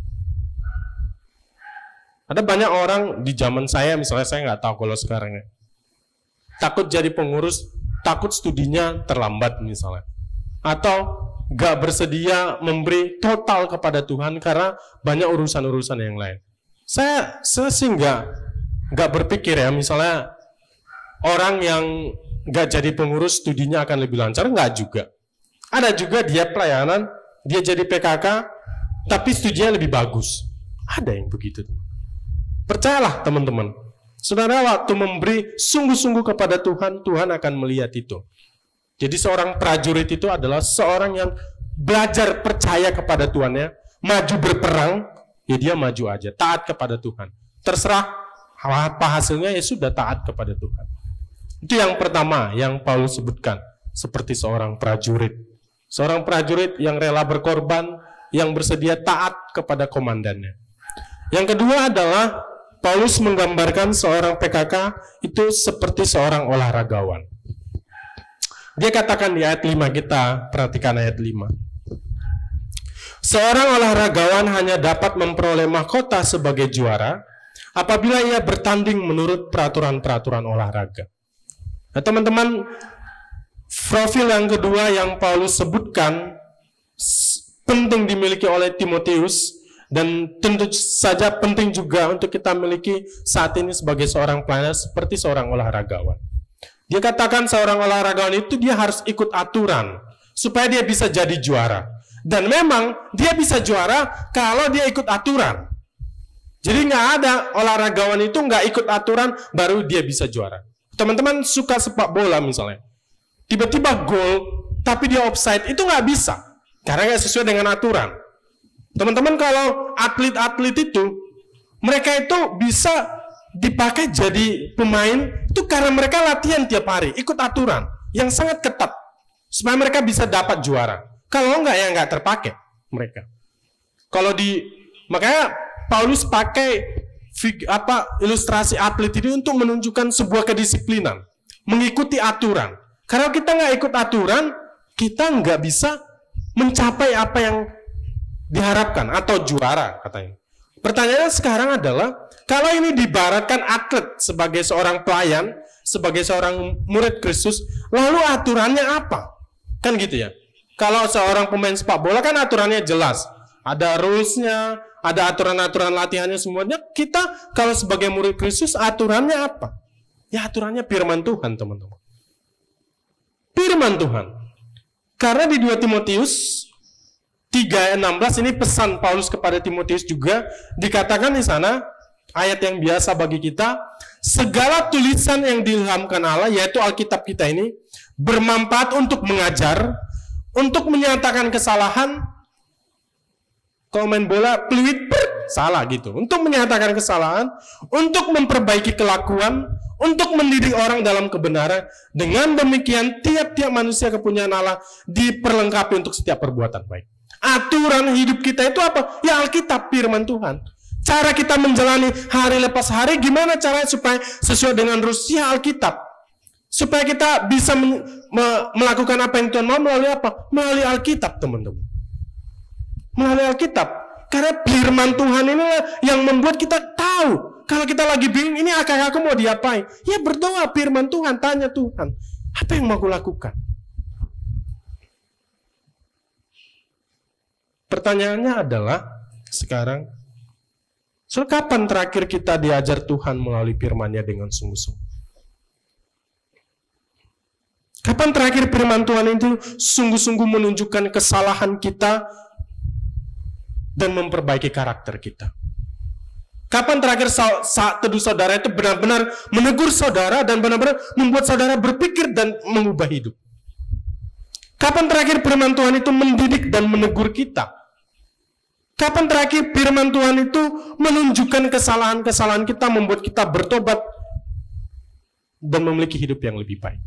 Ada banyak orang di zaman saya, misalnya saya nggak tahu kalau sekarang ya, takut jadi pengurus, takut studinya terlambat misalnya, atau nggak bersedia memberi total kepada Tuhan karena banyak urusan-urusan yang lain. Saya sih nggak berpikir ya, misalnya orang yang nggak jadi pengurus studinya akan lebih lancar, nggak juga. Ada juga dia pelayanan, dia jadi PKK, tapi studinya lebih bagus. Ada yang begitu. Percayalah teman-teman, saudara waktu memberi sungguh-sungguh kepada Tuhan, Tuhan akan melihat itu. Jadi seorang prajurit itu adalah seorang yang belajar percaya kepada Tuhannya, maju berperang, ya dia maju aja, taat kepada Tuhan. Terserah apa hasilnya, ya sudah taat kepada Tuhan. Itu yang pertama yang Paulus sebutkan, seperti seorang prajurit. Seorang prajurit yang rela berkorban, yang bersedia taat kepada komandannya. Yang kedua adalah Paulus menggambarkan seorang PKK itu seperti seorang olahragawan. Dia katakan di ayat 5, kita perhatikan ayat 5. Seorang olahragawan hanya dapat memperoleh mahkota sebagai juara apabila ia bertanding menurut peraturan-peraturan olahraga. Nah teman-teman, profil yang kedua yang Paulus sebutkan penting dimiliki oleh Timotius, dan tentu saja penting juga untuk kita miliki saat ini sebagai seorang pelayan seperti seorang olahragawan. Dia katakan seorang olahragawan itu dia harus ikut aturan supaya dia bisa jadi juara. Dan memang dia bisa juara kalau dia ikut aturan. Jadi nggak ada olahragawan itu nggak ikut aturan baru dia bisa juara. Teman-teman suka sepak bola misalnya, tiba-tiba gol tapi dia offside, itu nggak bisa karena nggak sesuai dengan aturan. Teman-teman, kalau atlet-atlet itu, mereka itu bisa dipakai jadi pemain itu karena mereka latihan tiap hari, ikut aturan yang sangat ketat supaya mereka bisa dapat juara. Kalau enggak, ya enggak terpakai mereka. Makanya Paulus pakai ilustrasi atlet ini untuk menunjukkan sebuah kedisiplinan, mengikuti aturan. Kalau kita nggak ikut aturan, kita nggak bisa mencapai apa yang diharapkan atau juara katanya. Pertanyaannya sekarang adalah Kalau ini diibaratkan atlet sebagai seorang pelayan, sebagai seorang murid Kristus, lalu aturannya apa? Kan gitu ya. Kalau seorang pemain sepak bola kan aturannya jelas. Ada rules-nya, ada aturan-aturan latihannya semuanya. Kita kalau sebagai murid Kristus aturannya apa? Ya aturannya firman Tuhan, teman-teman. Firman Tuhan. Karena di 2 Timotius 3:16 ini pesan Paulus kepada Timotius juga dikatakan di sana, ayat yang biasa bagi kita, segala tulisan yang diilhamkan Allah, yaitu Alkitab kita ini, bermanfaat untuk mengajar, untuk menyatakan kesalahan. Kalau main bola, peluit, salah gitu. Untuk menyatakan kesalahan, untuk memperbaiki kelakuan, untuk mendidik orang dalam kebenaran. Dengan demikian, tiap-tiap manusia kepunyaan Allah diperlengkapi untuk setiap perbuatan baik. Aturan hidup kita itu apa? Ya Alkitab, firman Tuhan. Cara kita menjalani hari lepas hari, gimana caranya supaya sesuai dengan rusia Alkitab? Supaya kita bisa melakukan apa yang Tuhan mau melalui apa? Melalui Alkitab, teman-teman. Melalui Alkitab. Karena firman Tuhan inilah yang membuat kita tahu. Kalau kita lagi bingung, ini aku mau diapain? Ya berdoa firman Tuhan, tanya Tuhan. Apa yang mau aku lakukan? Pertanyaannya adalah, sekarang, kapan terakhir kita diajar Tuhan melalui firman-Nya dengan sungguh-sungguh? Kapan terakhir firman Tuhan itu sungguh-sungguh menunjukkan kesalahan kita dan memperbaiki karakter kita? Kapan terakhir saat teduh saudara itu benar-benar menegur saudara dan benar-benar membuat saudara berpikir dan mengubah hidup? Kapan terakhir firman Tuhan itu mendidik dan menegur kita? Kapan terakhir firman Tuhan itu menunjukkan kesalahan-kesalahan kita, membuat kita bertobat dan memiliki hidup yang lebih baik?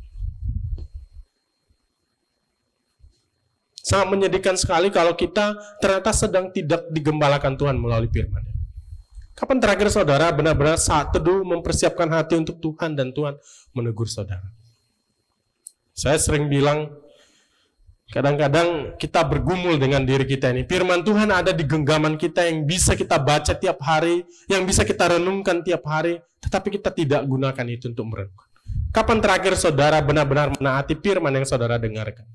Sangat menyedihkan sekali kalau kita ternyata sedang tidak digembalakan Tuhan melalui firman-Nya. Kapan terakhir saudara benar-benar saat teduh mempersiapkan hati untuk Tuhan dan Tuhan menegur saudara? Saya sering bilang, kadang-kadang kita bergumul dengan diri kita ini. Firman Tuhan ada di genggaman kita yang bisa kita baca tiap hari, yang bisa kita renungkan tiap hari, tetapi kita tidak gunakan itu untuk merenungkan. Kapan terakhir saudara benar-benar menaati firman yang saudara dengarkan?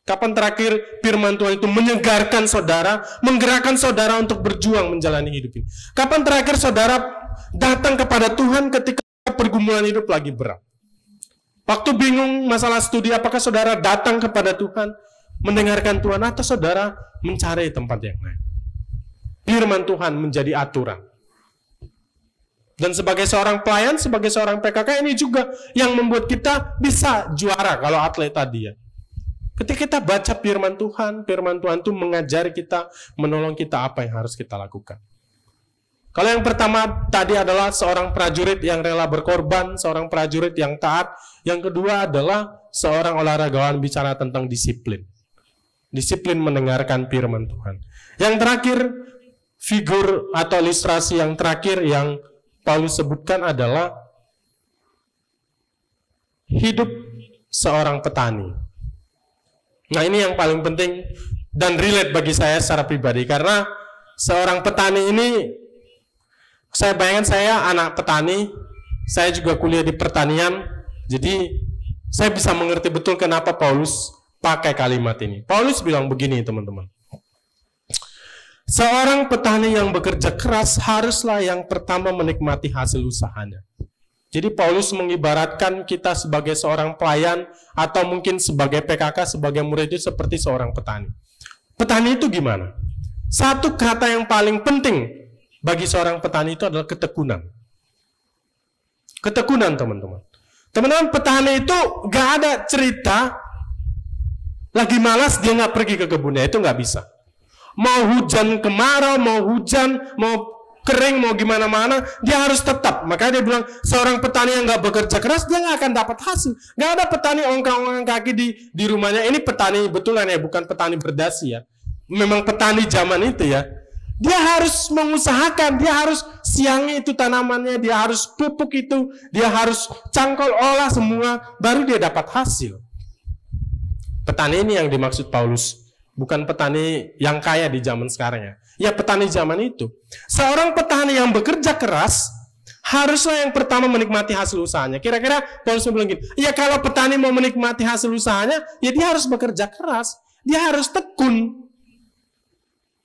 Kapan terakhir firman Tuhan itu menyegarkan saudara, menggerakkan saudara untuk berjuang menjalani hidup ini? Kapan terakhir saudara datang kepada Tuhan ketika pergumulan hidup lagi berat? Waktu bingung masalah studi, apakah saudara datang kepada Tuhan, mendengarkan Tuhan, atau saudara mencari tempat yang lain? Firman Tuhan menjadi aturan. Dan sebagai seorang pelayan, sebagai seorang PKK, ini juga yang membuat kita bisa juara kalau atlet tadi ya. Ketika kita baca firman Tuhan itu mengajari kita, menolong kita apa yang harus kita lakukan. Kalau yang pertama tadi adalah seorang prajurit yang rela berkorban, seorang prajurit yang taat. Yang kedua adalah seorang olahragawan bicara tentang disiplin. Disiplin mendengarkan firman Tuhan. Yang terakhir, figur atau ilustrasi yang terakhir yang Paulus sebutkan adalah hidup seorang petani. Nah ini yang paling penting dan relate bagi saya secara pribadi. Karena seorang petani ini, saya bayangkan saya anak petani, saya juga kuliah di pertanian, jadi saya bisa mengerti betul kenapa Paulus pakai kalimat ini. Paulus bilang begini teman-teman, seorang petani yang bekerja keras haruslah yang pertama menikmati hasil usahanya. Jadi Paulus mengibaratkan kita sebagai seorang pelayan atau mungkin sebagai PKK, sebagai murid itu seperti seorang petani. Petani itu gimana? Satu kata yang paling penting bagi seorang petani itu adalah ketekunan. Ketekunan teman-teman. Teman-teman, petani itu gak ada cerita lagi malas dia gak pergi ke kebunnya, itu gak bisa. Mau hujan kemarau, mau hujan, mau kering, mau gimana-mana, dia harus tetap. Makanya dia bilang, seorang petani yang gak bekerja keras, dia gak akan dapat hasil. Gak ada petani ongkang-ongkang kaki di rumahnya. Ini petani betulan ya, bukan petani berdasi ya. Memang petani zaman itu ya. Dia harus mengusahakan, dia harus siangi itu tanamannya, dia harus pupuk itu, dia harus cangkol, olah semua, baru dia dapat hasil. Petani ini yang dimaksud Paulus, bukan petani yang kaya di zaman sekarang ya. Ya petani zaman itu. Seorang petani yang bekerja keras haruslah yang pertama menikmati hasil usahanya. Kira-kira Paulus bilang gitu. Ya kalau petani mau menikmati hasil usahanya, ya dia harus bekerja keras. Dia harus tekun.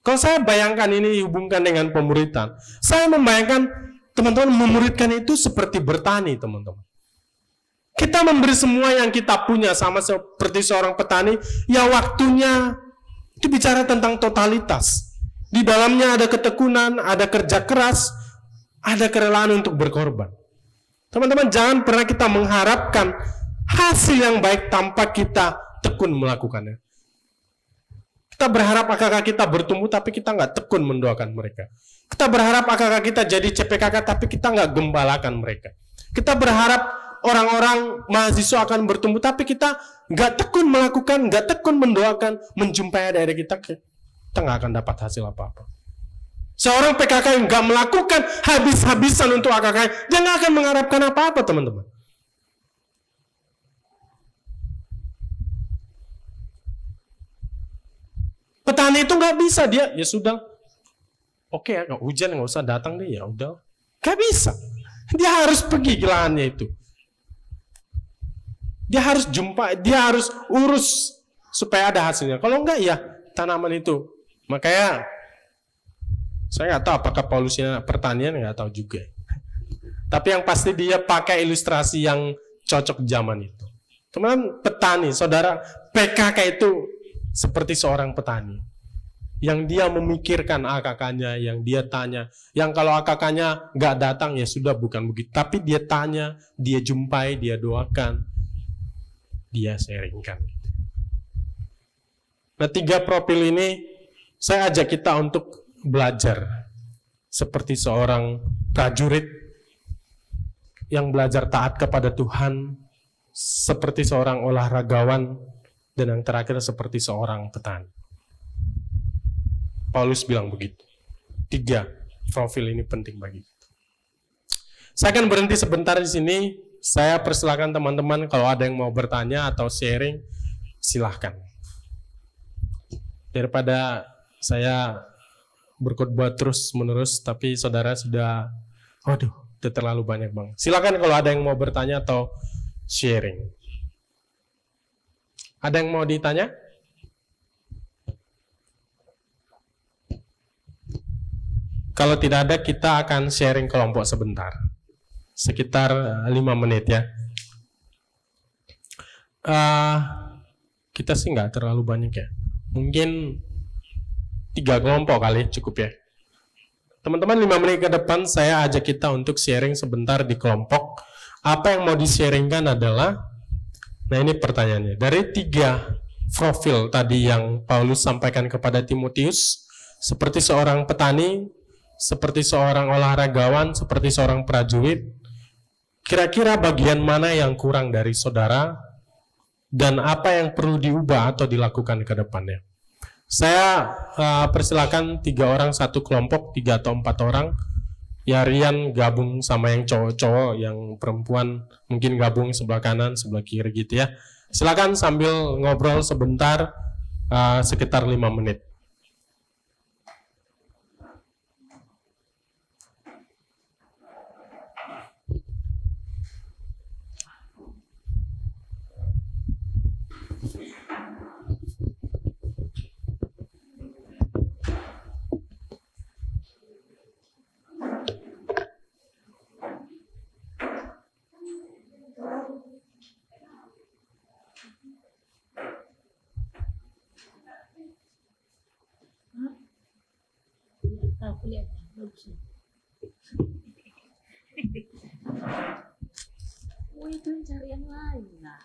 Kalau saya bayangkan ini hubungkan dengan pemuritan, saya membayangkan teman-teman memuridkan itu seperti bertani, teman-teman. Kita memberi semua yang kita punya sama seperti seorang petani, ya waktunya itu bicara tentang totalitas. Di dalamnya ada ketekunan, ada kerja keras, ada kerelaan untuk berkorban. Teman-teman, jangan pernah kita mengharapkan hasil yang baik tanpa kita tekun melakukannya. Kita berharap AKK kita bertumbuh, tapi kita nggak tekun mendoakan mereka. Kita berharap AKK kita jadi CPKK, tapi kita nggak gembalakan mereka. Kita berharap orang-orang mahasiswa akan bertumbuh, tapi kita nggak tekun melakukan, nggak tekun mendoakan, menjumpai adik-adik kita nggak akan dapat hasil apa-apa. Seorang PKK yang nggak melakukan habis-habisan untuk AKK, dia nggak akan mengharapkan apa-apa, teman-teman. Petani itu nggak bisa, dia ya sudah, oke ya, hujan nggak usah datang deh, ya udah, nggak bisa. Dia harus pergi ke lahannya itu. Dia harus jumpa, dia harus urus supaya ada hasilnya. Kalau enggak ya tanaman itu. Makanya saya nggak tahu apakah Paulusnya pertanian, nggak tahu juga. Tapi yang pasti dia pakai ilustrasi yang cocok zaman itu. Teman petani, saudara, PKK itu seperti seorang petani. Yang dia memikirkan AKK-nya, yang dia tanya. Yang kalau AKK-nya nggak datang ya sudah bukan begitu. Tapi dia tanya, dia jumpai, dia doakan, dia sharingkan. Nah 3 profil ini saya ajak kita untuk belajar seperti seorang prajurit yang belajar taat kepada Tuhan, seperti seorang olahragawan, dan yang terakhir seperti seorang petani. Paulus bilang begitu. 3 profil ini penting bagi kita. Saya akan berhenti sebentar di sini. Saya persilakan teman-teman kalau ada yang mau bertanya atau sharing, silahkan. Daripada saya berkhotbah terus-menerus, tapi saudara sudah, waduh, udah terlalu banyak banget. Silakan kalau ada yang mau bertanya atau sharing. Ada yang mau ditanya? Kalau tidak ada, kita akan sharing kelompok sebentar. Sekitar 5 menit ya. Kita sih nggak terlalu banyak ya. Mungkin 3 kelompok kali cukup ya. Teman-teman 5 menit ke depan saya ajak kita untuk sharing sebentar di kelompok. Apa yang mau di-sharingkan adalah, nah ini pertanyaannya, dari 3 profil tadi yang Paulus sampaikan kepada Timotius, seperti seorang petani, seperti seorang olahragawan, seperti seorang prajurit, kira-kira bagian mana yang kurang dari saudara, dan apa yang perlu diubah atau dilakukan ke depannya. Saya persilakan 3 orang satu kelompok, 3 atau 4 orang. Ya Rian gabung sama yang cowok-cowok, yang perempuan mungkin gabung sebelah kanan, sebelah kiri gitu ya. Silakan sambil ngobrol sebentar, sekitar 5 menit. Itu cari yang lain lah.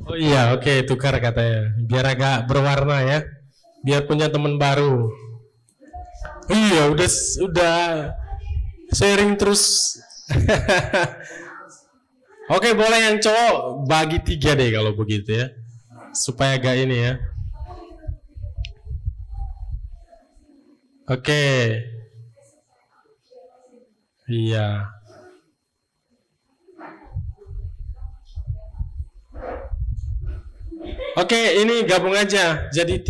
Oh iya, oke, tukar katanya. Biar agak berwarna ya. Biar punya teman baru. Iya, udah sharing terus. Oke, boleh yang cowok bagi 3 deh kalau begitu ya. Supaya agak ini ya. Oke, Iya. Oke, ini gabung aja. Jadi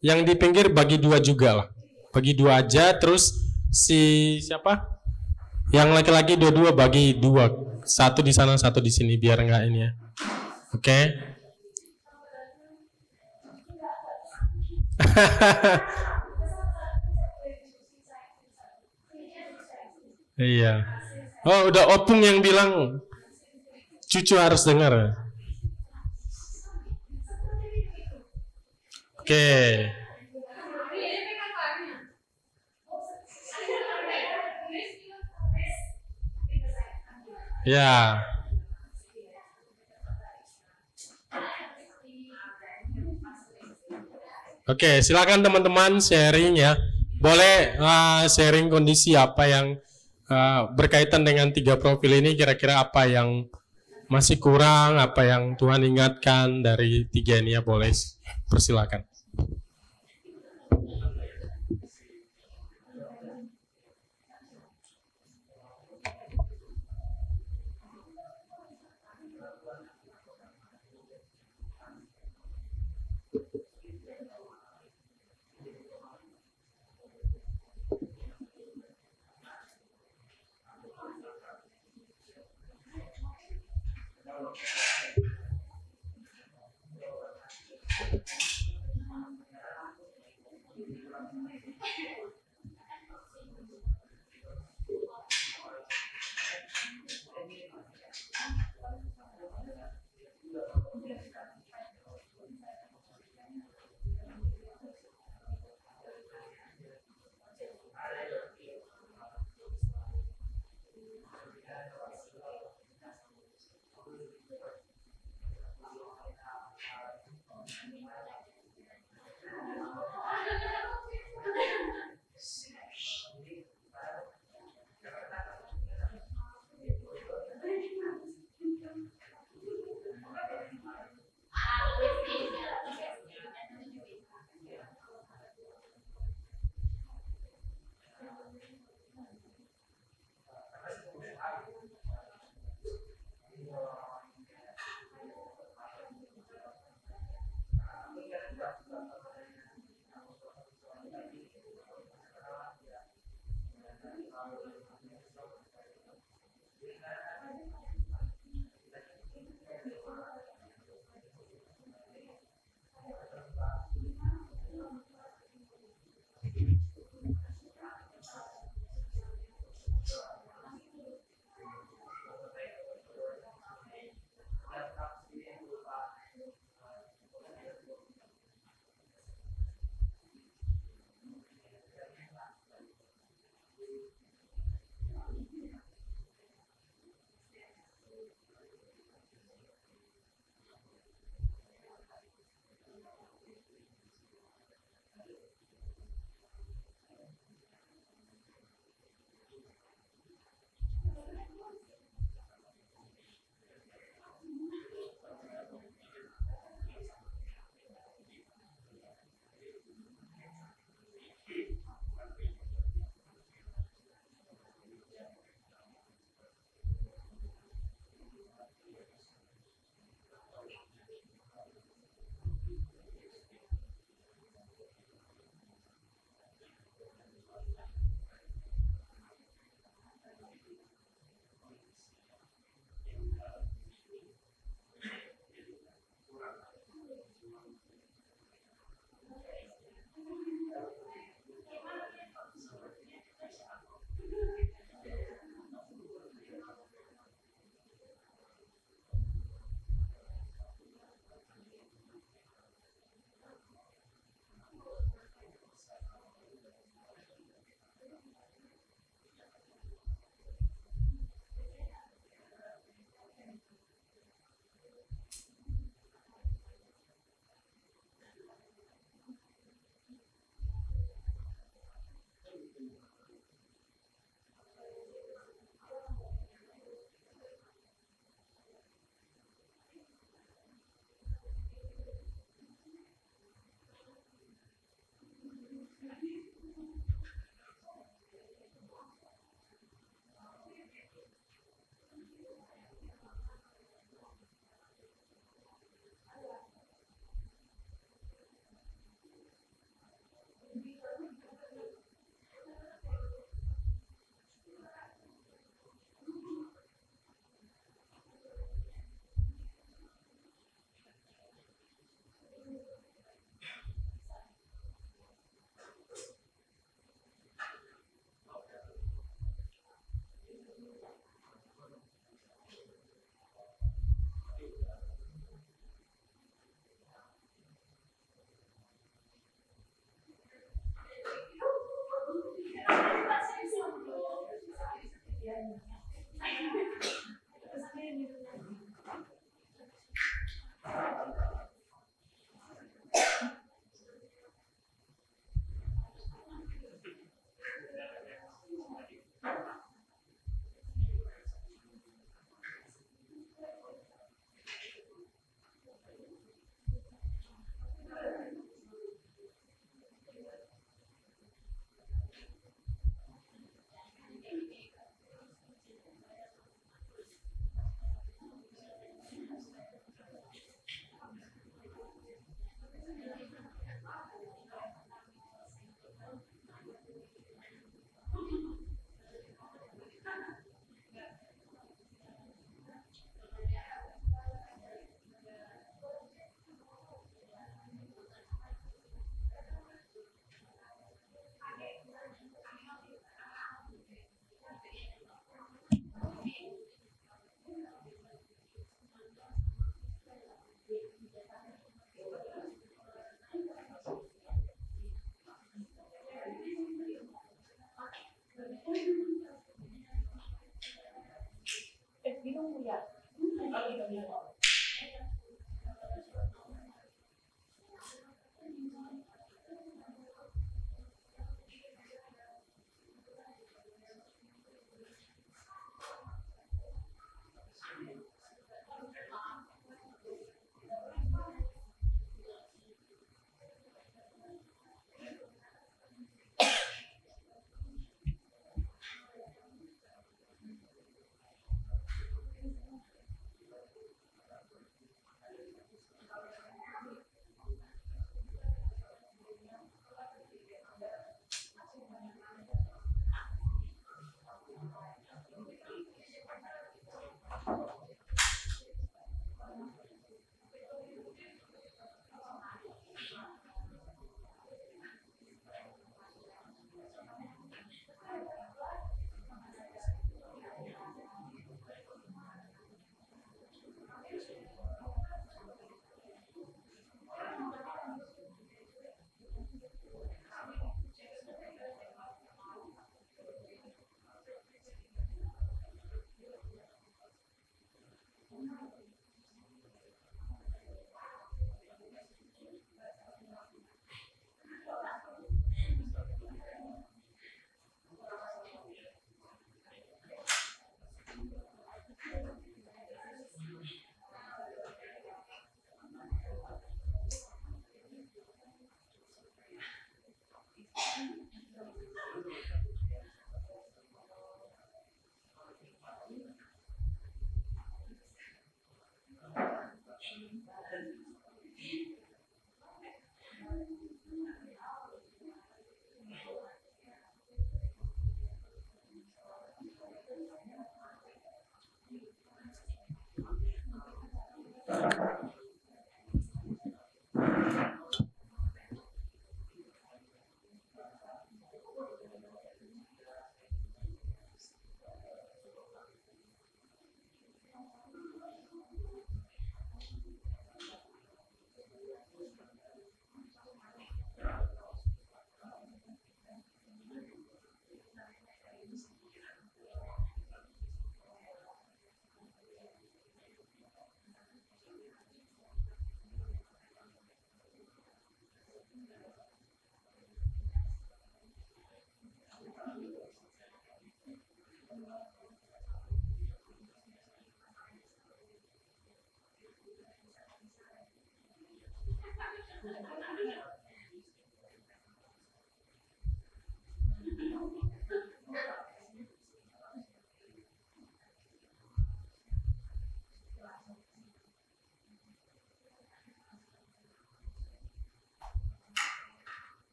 yang di pinggir bagi dua juga lah. Bagi dua aja, terus si siapa? Yang laki-laki dua-dua bagi dua. Satu di sana, satu di sini biar nggak ini ya. Oke. Iya. Oh, udah Opung yang bilang cucu harus dengar. Oke. Ya. Oke, silakan teman-teman sharing ya. Boleh sharing kondisi apa yang berkaitan dengan tiga profil ini, kira-kira apa yang masih kurang, apa yang Tuhan ingatkan dari tiga ini ya, boleh persilakan.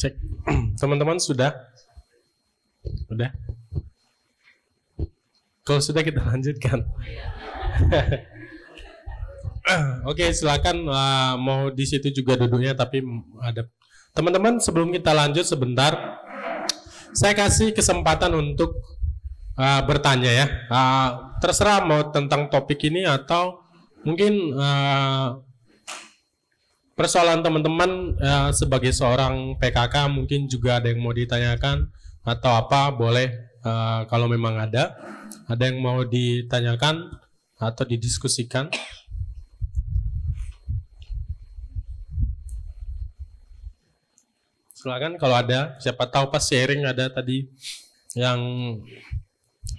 Cek. Teman-teman sudah? Udah? Kalau sudah kita lanjutkan. Oke, silakan mau di situ juga duduknya, tapi ada teman-teman. Sebelum kita lanjut sebentar, saya kasih kesempatan untuk bertanya ya. Terserah mau tentang topik ini atau mungkin persoalan teman-teman sebagai seorang PKK mungkin juga ada yang mau ditanyakan atau apa, boleh kalau memang ada yang mau ditanyakan atau didiskusikan. Silakan kalau ada, siapa tahu pas sharing ada tadi yang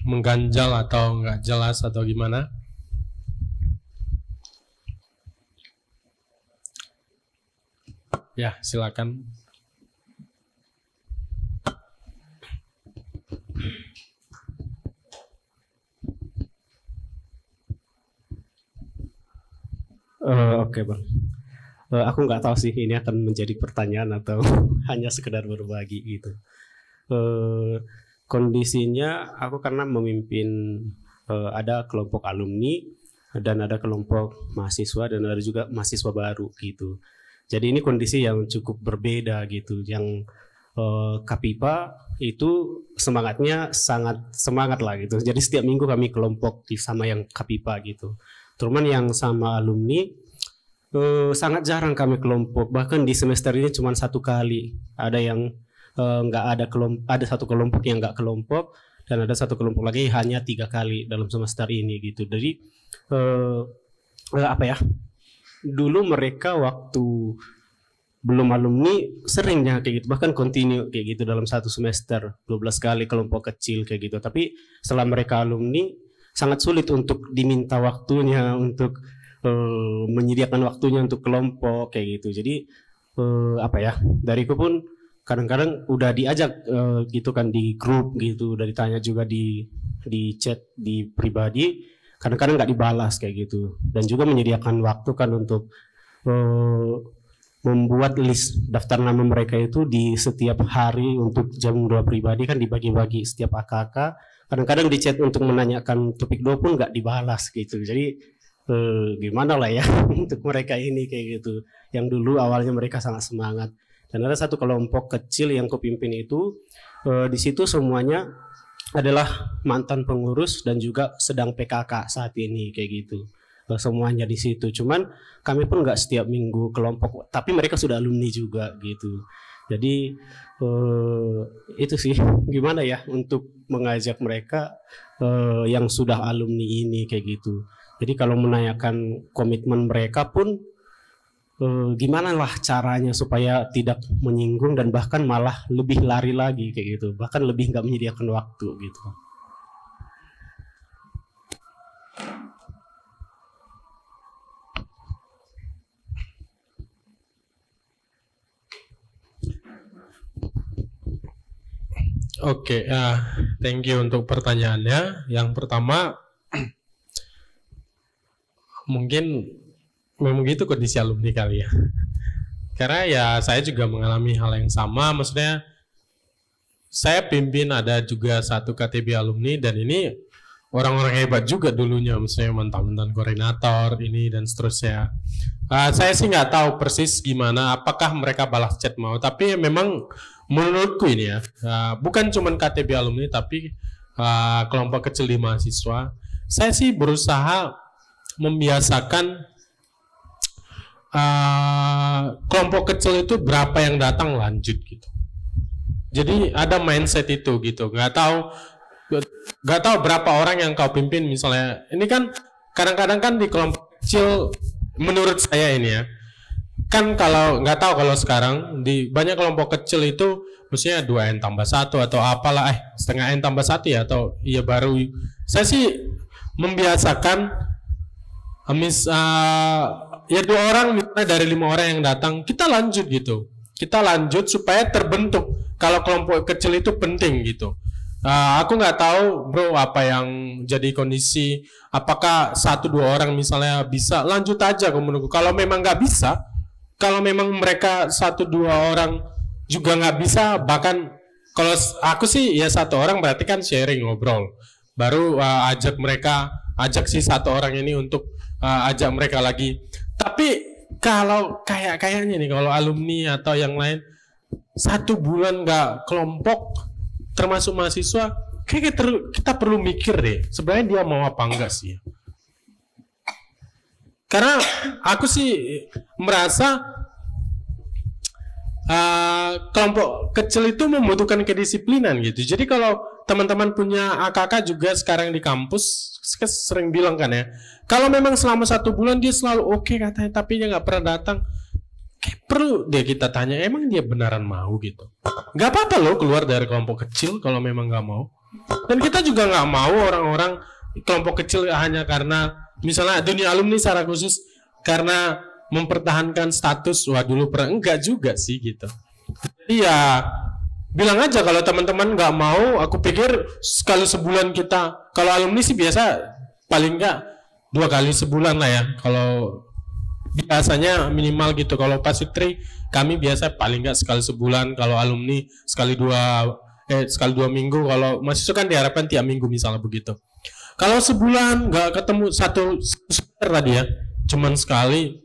mengganjal atau nggak jelas atau gimana. Ya, silakan. Oke, Bang. Aku nggak tahu sih ini akan menjadi pertanyaan atau hanya sekedar berbagi gitu. Kondisinya aku karena memimpin ada kelompok alumni dan ada kelompok mahasiswa dan ada juga mahasiswa baru gitu. Jadi ini kondisi yang cukup berbeda gitu. Yang Kapipa itu semangatnya sangat semangat lah gitu. Jadi setiap minggu kami kelompok sama yang Kapipa gitu. Cuman yang sama alumni sangat jarang kami kelompok, bahkan di semester ini cuma 1 kali. Ada yang nggak ada kelompok, ada satu kelompok yang nggak kelompok, dan ada satu kelompok lagi hanya 3 kali dalam semester ini gitu. Jadi apa ya? Dulu mereka waktu belum alumni seringnya kayak gitu, bahkan continue kayak gitu dalam 1 semester 12 kali kelompok kecil kayak gitu. Tapi setelah mereka alumni sangat sulit untuk diminta waktunya untuk menyediakan waktunya untuk kelompok kayak gitu. Jadi apa ya, dariku pun kadang-kadang udah diajak gitu kan di grup gitu, udah ditanya juga di chat di pribadi, kadang-kadang nggak dibalas kayak gitu. Dan juga menyediakan waktu kan untuk membuat list daftar nama mereka itu di setiap hari untuk jam 2 pribadi kan dibagi-bagi setiap AKK. Kadang-kadang di chat untuk menanyakan topik 2 pun nggak dibalas gitu. Jadi gimana lah ya untuk mereka ini kayak gitu. Yang dulu awalnya mereka sangat semangat. Dan ada satu kelompok kecil yang kupimpin itu di situ semuanya adalah mantan pengurus dan juga sedang PKK saat ini kayak gitu. Semuanya di situ. Cuman kami pun nggak setiap minggu kelompok, tapi mereka sudah alumni juga gitu. Jadi itu sih gimana ya untuk mengajak mereka yang sudah alumni ini kayak gitu. Jadi kalau menanyakan komitmen mereka pun gimana lah caranya supaya tidak menyinggung dan bahkan malah lebih lari lagi kayak gitu, bahkan lebih nggak menyediakan waktu gitu. Oke, thank you untuk pertanyaannya. Yang pertama, mungkin memang gitu kondisi alumni kali ya. Karena ya saya juga mengalami hal yang sama. Maksudnya saya pimpin ada juga satu KTB alumni dan ini orang-orang hebat juga dulunya. Maksudnya mantan-mantan koordinator ini dan seterusnya. Saya sih nggak tahu persis gimana. Apakah mereka balas chat mau? Tapi memang menurutku ini ya, bukan cuma KTB alumni tapi kelompok kecil di mahasiswa. Saya sih berusaha membiasakan kelompok kecil itu berapa yang datang lanjut gitu. Jadi ada mindset itu gitu. Nggak tahu berapa orang yang kau pimpin misalnya. Ini kan kadang-kadang kan di kelompok kecil menurut saya ini ya. Kan kalau nggak tahu kalau sekarang di banyak kelompok kecil itu maksudnya 2N tambah 1 atau apalah setengah N tambah 1 ya atau iya baru. Saya sih membiasakan ya 2 orang misalnya dari 5 orang yang datang kita lanjut gitu. Kita lanjut supaya terbentuk. Kalau kelompok kecil itu penting gitu. Aku nggak tahu bro apa yang jadi kondisi. Apakah 1-2 orang misalnya bisa lanjut aja menurutku. Kalau memang nggak bisa, kalau memang mereka 1-2 orang juga nggak bisa, bahkan kalau aku sih ya satu orang berarti kan sharing ngobrol, baru ajak si satu orang ini untuk ajak mereka lagi. Tapi kalau kayaknya nih kalau alumni atau yang lain 1 bulan nggak kelompok termasuk mahasiswa, kayak kita perlu mikir deh sebenarnya dia mau apa enggak sih. Karena aku sih merasa kelompok kecil itu membutuhkan kedisiplinan gitu. Jadi kalau teman-teman punya AKK juga sekarang di kampus, sering bilang kan ya, kalau memang selama 1 bulan dia selalu oke katanya, tapi dia nggak pernah datang, kayak perlu deh kita tanya, emang dia beneran mau gitu. Nggak apa-apa loh keluar dari kelompok kecil kalau memang nggak mau. Dan kita juga nggak mau orang-orang kelompok kecil hanya karena misalnya dunia alumni secara khusus karena mempertahankan status, wah dulu pernah, enggak juga sih gitu. Jadi ya bilang aja kalau teman-teman nggak mau. Aku pikir sekali sebulan kita, kalau alumni sih biasa paling enggak 2 kali sebulan lah ya, kalau biasanya minimal gitu. Kalau pasitri kami biasa paling enggak sekali sebulan, kalau alumni sekali 2 minggu, kalau mahasiswa kan diharapkan tiap minggu misalnya begitu. Kalau sebulan nggak ketemu satu semester tadi ya, cuman sekali,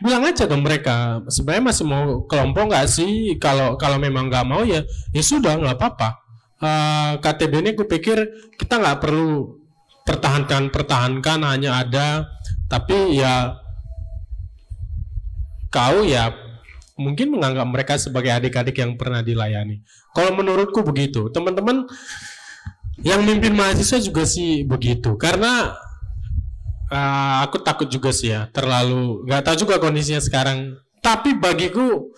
bilang aja ke mereka sebenarnya masih mau kelompok nggak sih. Kalau memang nggak mau ya sudah, nggak apa-apa. KTB ini kupikir kita nggak perlu pertahankan hanya ada, tapi ya kau ya mungkin menganggap mereka sebagai adik-adik yang pernah dilayani. Kalau menurutku begitu. Teman-teman yang mimpin mahasiswa juga sih begitu. Karena aku takut juga sih ya, terlalu nggak tahu juga kondisinya sekarang. Tapi bagiku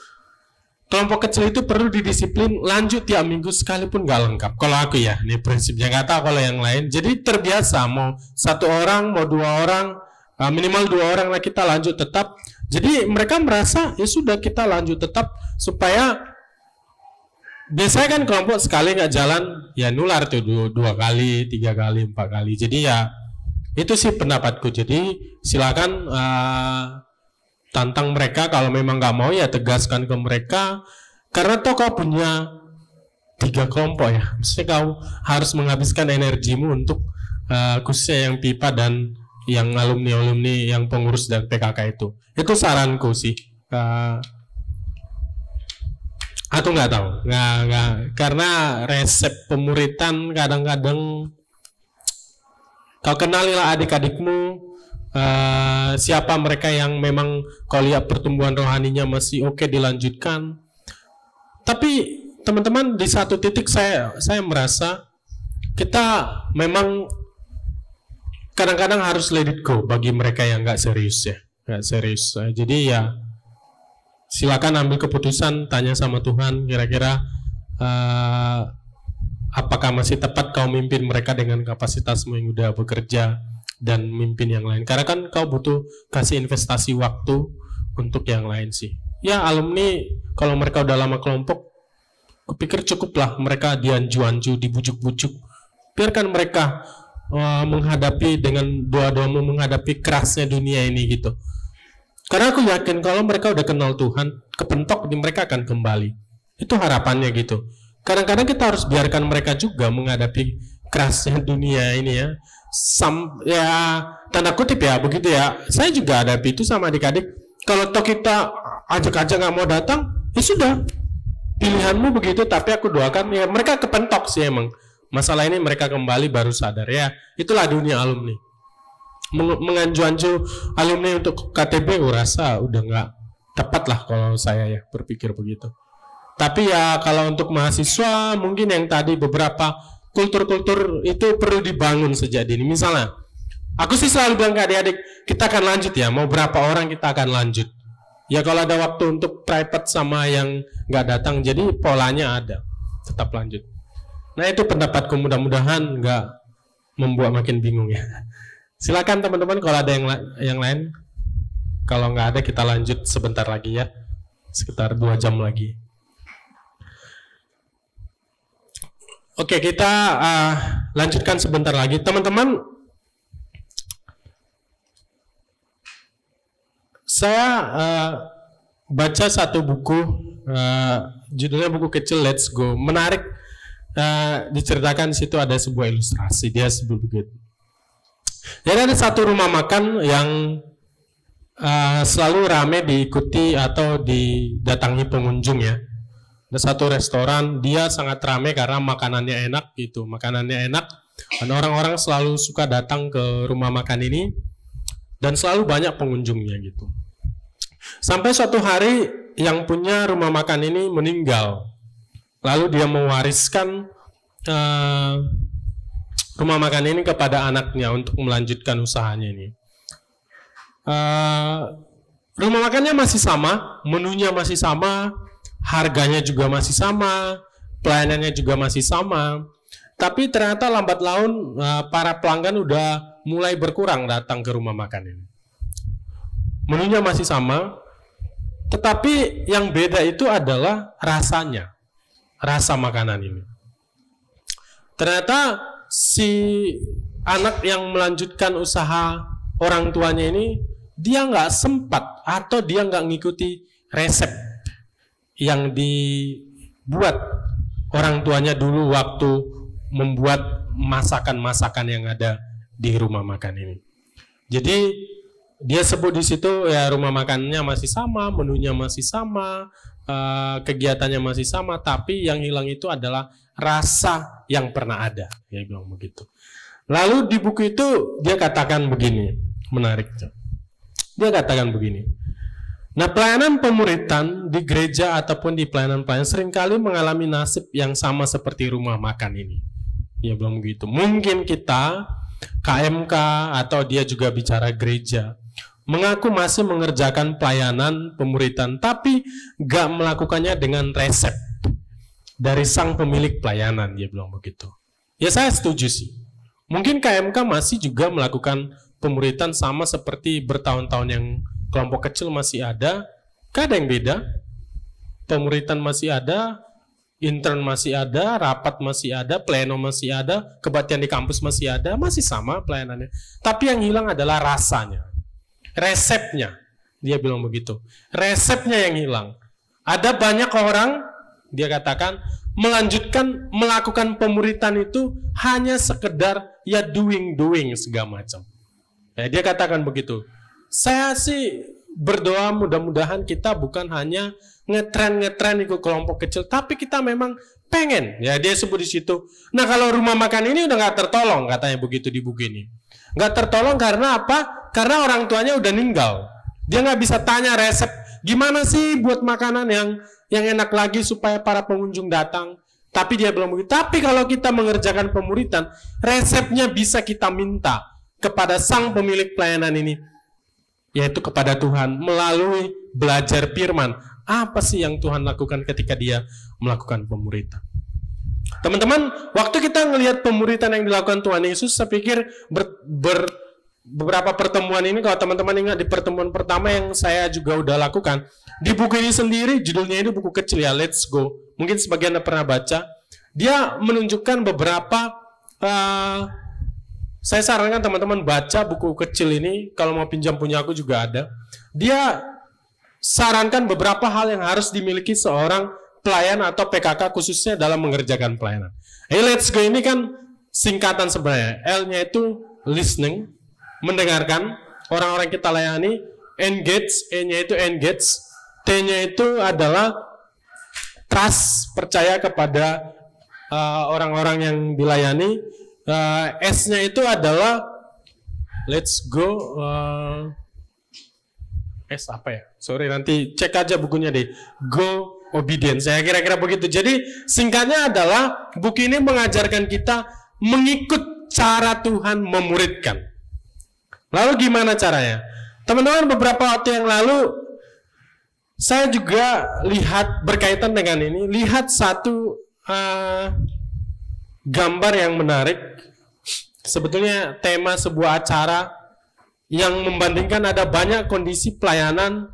kelompok kecil itu perlu didisiplin, lanjut tiap minggu sekalipun nggak lengkap. Kalau aku ya, ini prinsipnya, nggak tahu kalau yang lain. Jadi terbiasa mau 1 orang, mau 2 orang, minimal 2 orang lah kita lanjut tetap. Jadi mereka merasa ya sudah kita lanjut tetap, supaya biasanya kan kelompok sekali nggak jalan ya nular tuh 2 kali, 3 kali, 4 kali. Jadi ya itu sih pendapatku. Jadi silakan tantang mereka. Kalau memang nggak mau ya tegaskan ke mereka, karena toh kau punya 3 kelompok ya, maksudnya kau harus menghabiskan energimu untuk khususnya yang pipa dan yang alumni yang pengurus dan PKK itu saranku sih. Aku nggak tahu, nggak, karena resep pemuritan kadang-kadang kau kenalilah adik-adikmu, siapa mereka yang memang kau lihat pertumbuhan rohaninya masih oke dilanjutkan. Tapi teman-teman di satu titik saya merasa kita memang kadang-kadang harus let it go bagi mereka yang nggak serius ya, nggak serius. Jadi ya silakan ambil keputusan, tanya sama Tuhan kira-kira apakah masih tepat kau mimpin mereka dengan kapasitasmu yang udah bekerja dan mimpin yang lain. Karena kan kau butuh kasih investasi waktu untuk yang lain sih. Ya alumni kalau mereka udah lama kelompok, kupikir cukuplah mereka dianju-anju, dibujuk-bujuk. Biarkan mereka menghadapi dengan doa-doamu, menghadapi kerasnya dunia ini gitu. Karena aku yakin kalau mereka udah kenal Tuhan, kepentok di mereka akan kembali. Itu harapannya gitu. Kadang-kadang kita harus biarkan mereka juga menghadapi kerasnya dunia ini ya. Ya tanda kutip ya begitu ya. Saya juga hadapi itu sama adik-adik. Kalau toh kita ajak-ajak nggak mau datang, ya sudah. Pilihanmu begitu, tapi aku doakan ya mereka kepentok sih emang. Masalah ini mereka kembali baru sadar ya. Itulah dunia alumni. Menganju-anju alumni untuk KTB, rasa udah nggak tepat lah kalau saya ya berpikir begitu. Tapi ya kalau untuk mahasiswa mungkin yang tadi beberapa kultur-kultur itu perlu dibangun sejak dini. Misalnya, aku sih selalu bilang ke adik-adik, kita akan lanjut ya. Mau berapa orang kita akan lanjut. Ya kalau ada waktu untuk private sama yang nggak datang, jadi polanya ada, tetap lanjut. Nah itu pendapatku, mudah-mudahan nggak membuat makin bingung ya. Silakan teman-teman kalau ada yang lain. Kalau nggak ada kita lanjut sebentar lagi ya, sekitar 2 jam lagi. Oke, kita lanjutkan sebentar lagi. Teman-teman, Saya baca satu buku, judulnya buku kecil Let's Go. Menarik, diceritakan di situ ada sebuah ilustrasi. Dia sebut begitu. Jadi ada satu rumah makan yang selalu ramai diikuti atau didatangi pengunjung ya. Ada satu restoran, dia sangat ramai karena makanannya enak gitu. Makanannya enak dan orang-orang selalu suka datang ke rumah makan ini dan selalu banyak pengunjungnya gitu. Sampai suatu hari yang punya rumah makan ini meninggal. Lalu dia mewariskan rumah makan ini kepada anaknya untuk melanjutkan usahanya ini. Rumah makannya masih sama, menunya masih sama, harganya juga masih sama, pelayanannya juga masih sama. Tapi ternyata lambat laun para pelanggan udah mulai berkurang datang ke rumah makan ini. Menunya masih sama, tetapi yang beda itu adalah rasanya, rasa makanan ini. Ternyata si anak yang melanjutkan usaha orang tuanya ini, dia nggak sempat atau dia nggak ngikuti resep yang dibuat orang tuanya dulu waktu membuat masakan-masakan yang ada di rumah makan ini. Jadi dia sebut di situ ya rumah makannya masih sama, menunya masih sama, kegiatannya masih sama, tapi yang hilang itu adalah rasa yang pernah ada. Dia bilang begitu. Lalu di buku itu dia katakan begini, menarik. Dia katakan begini. Nah, pelayanan pemuritan di gereja ataupun di pelayanan-pelayanan seringkali mengalami nasib yang sama seperti rumah makan ini. Dia bilang begitu. Mungkin kita KMK atau dia juga bicara gereja mengaku masih mengerjakan pelayanan pemuritan, tapi gak melakukannya dengan resep dari sang pemilik pelayanan. Dia bilang begitu. Ya saya setuju sih. Mungkin KMK masih juga melakukan pemuritan sama seperti bertahun-tahun yang kelompok kecil masih ada. Gak ada yang beda. Pemuritan masih ada, intern masih ada, rapat masih ada, pleno masih ada, kebaktian di kampus masih ada, masih sama pelayanannya. Tapi yang hilang adalah rasanya, resepnya. Dia bilang begitu. Resepnya yang hilang. Ada banyak orang, dia katakan, melakukan pemuritan itu hanya sekedar ya doing segala macam. Ya, dia katakan begitu. Saya sih berdoa mudah-mudahan kita bukan hanya ngetren ikut kelompok kecil, tapi kita memang pengen. Ya dia sebut di situ. Nah kalau rumah makan ini udah nggak tertolong, katanya begitu di buku ini. Nggak tertolong karena apa? Karena orang tuanya udah meninggal. Dia nggak bisa tanya resep. Gimana sih buat makanan yang enak lagi supaya para pengunjung datang? Tapi dia belum begitu. Tapi kalau kita mengerjakan pemuritan, resepnya bisa kita minta kepada sang pemilik pelayanan ini, yaitu kepada Tuhan melalui belajar firman. Apa sih yang Tuhan lakukan ketika dia melakukan pemuritan? Teman-teman, waktu kita melihat pemuritan yang dilakukan Tuhan Yesus, saya pikir beberapa pertemuan ini, kalau teman-teman ingat di pertemuan pertama yang saya juga udah lakukan, di buku ini sendiri, judulnya ini buku kecil ya, Let's Go. Mungkin sebagian Anda pernah baca. Dia menunjukkan beberapa, saya sarankan teman-teman baca buku kecil ini, kalau mau pinjam punya aku juga ada. Dia sarankan beberapa hal yang harus dimiliki seorang pelayan atau PKK khususnya dalam mengerjakan pelayanan. Let's Go ini kan singkatan sebenarnya. L-nya itu listening, mendengarkan orang-orang kita layani. Engage, E-nya itu engage. T-nya itu adalah trust, percaya kepada orang-orang yang dilayani. S-nya itu adalah let's go. S apa ya? Sorry, nanti cek aja bukunya deh. Go obedience. Saya kira-kira begitu. Jadi singkatnya adalah buku ini mengajarkan kita mengikut cara Tuhan memuridkan. Lalu gimana caranya? Teman-teman, beberapa waktu yang lalu saya juga lihat berkaitan dengan ini, lihat satu gambar yang menarik. Sebetulnya tema sebuah acara yang membandingkan ada banyak kondisi pelayanan,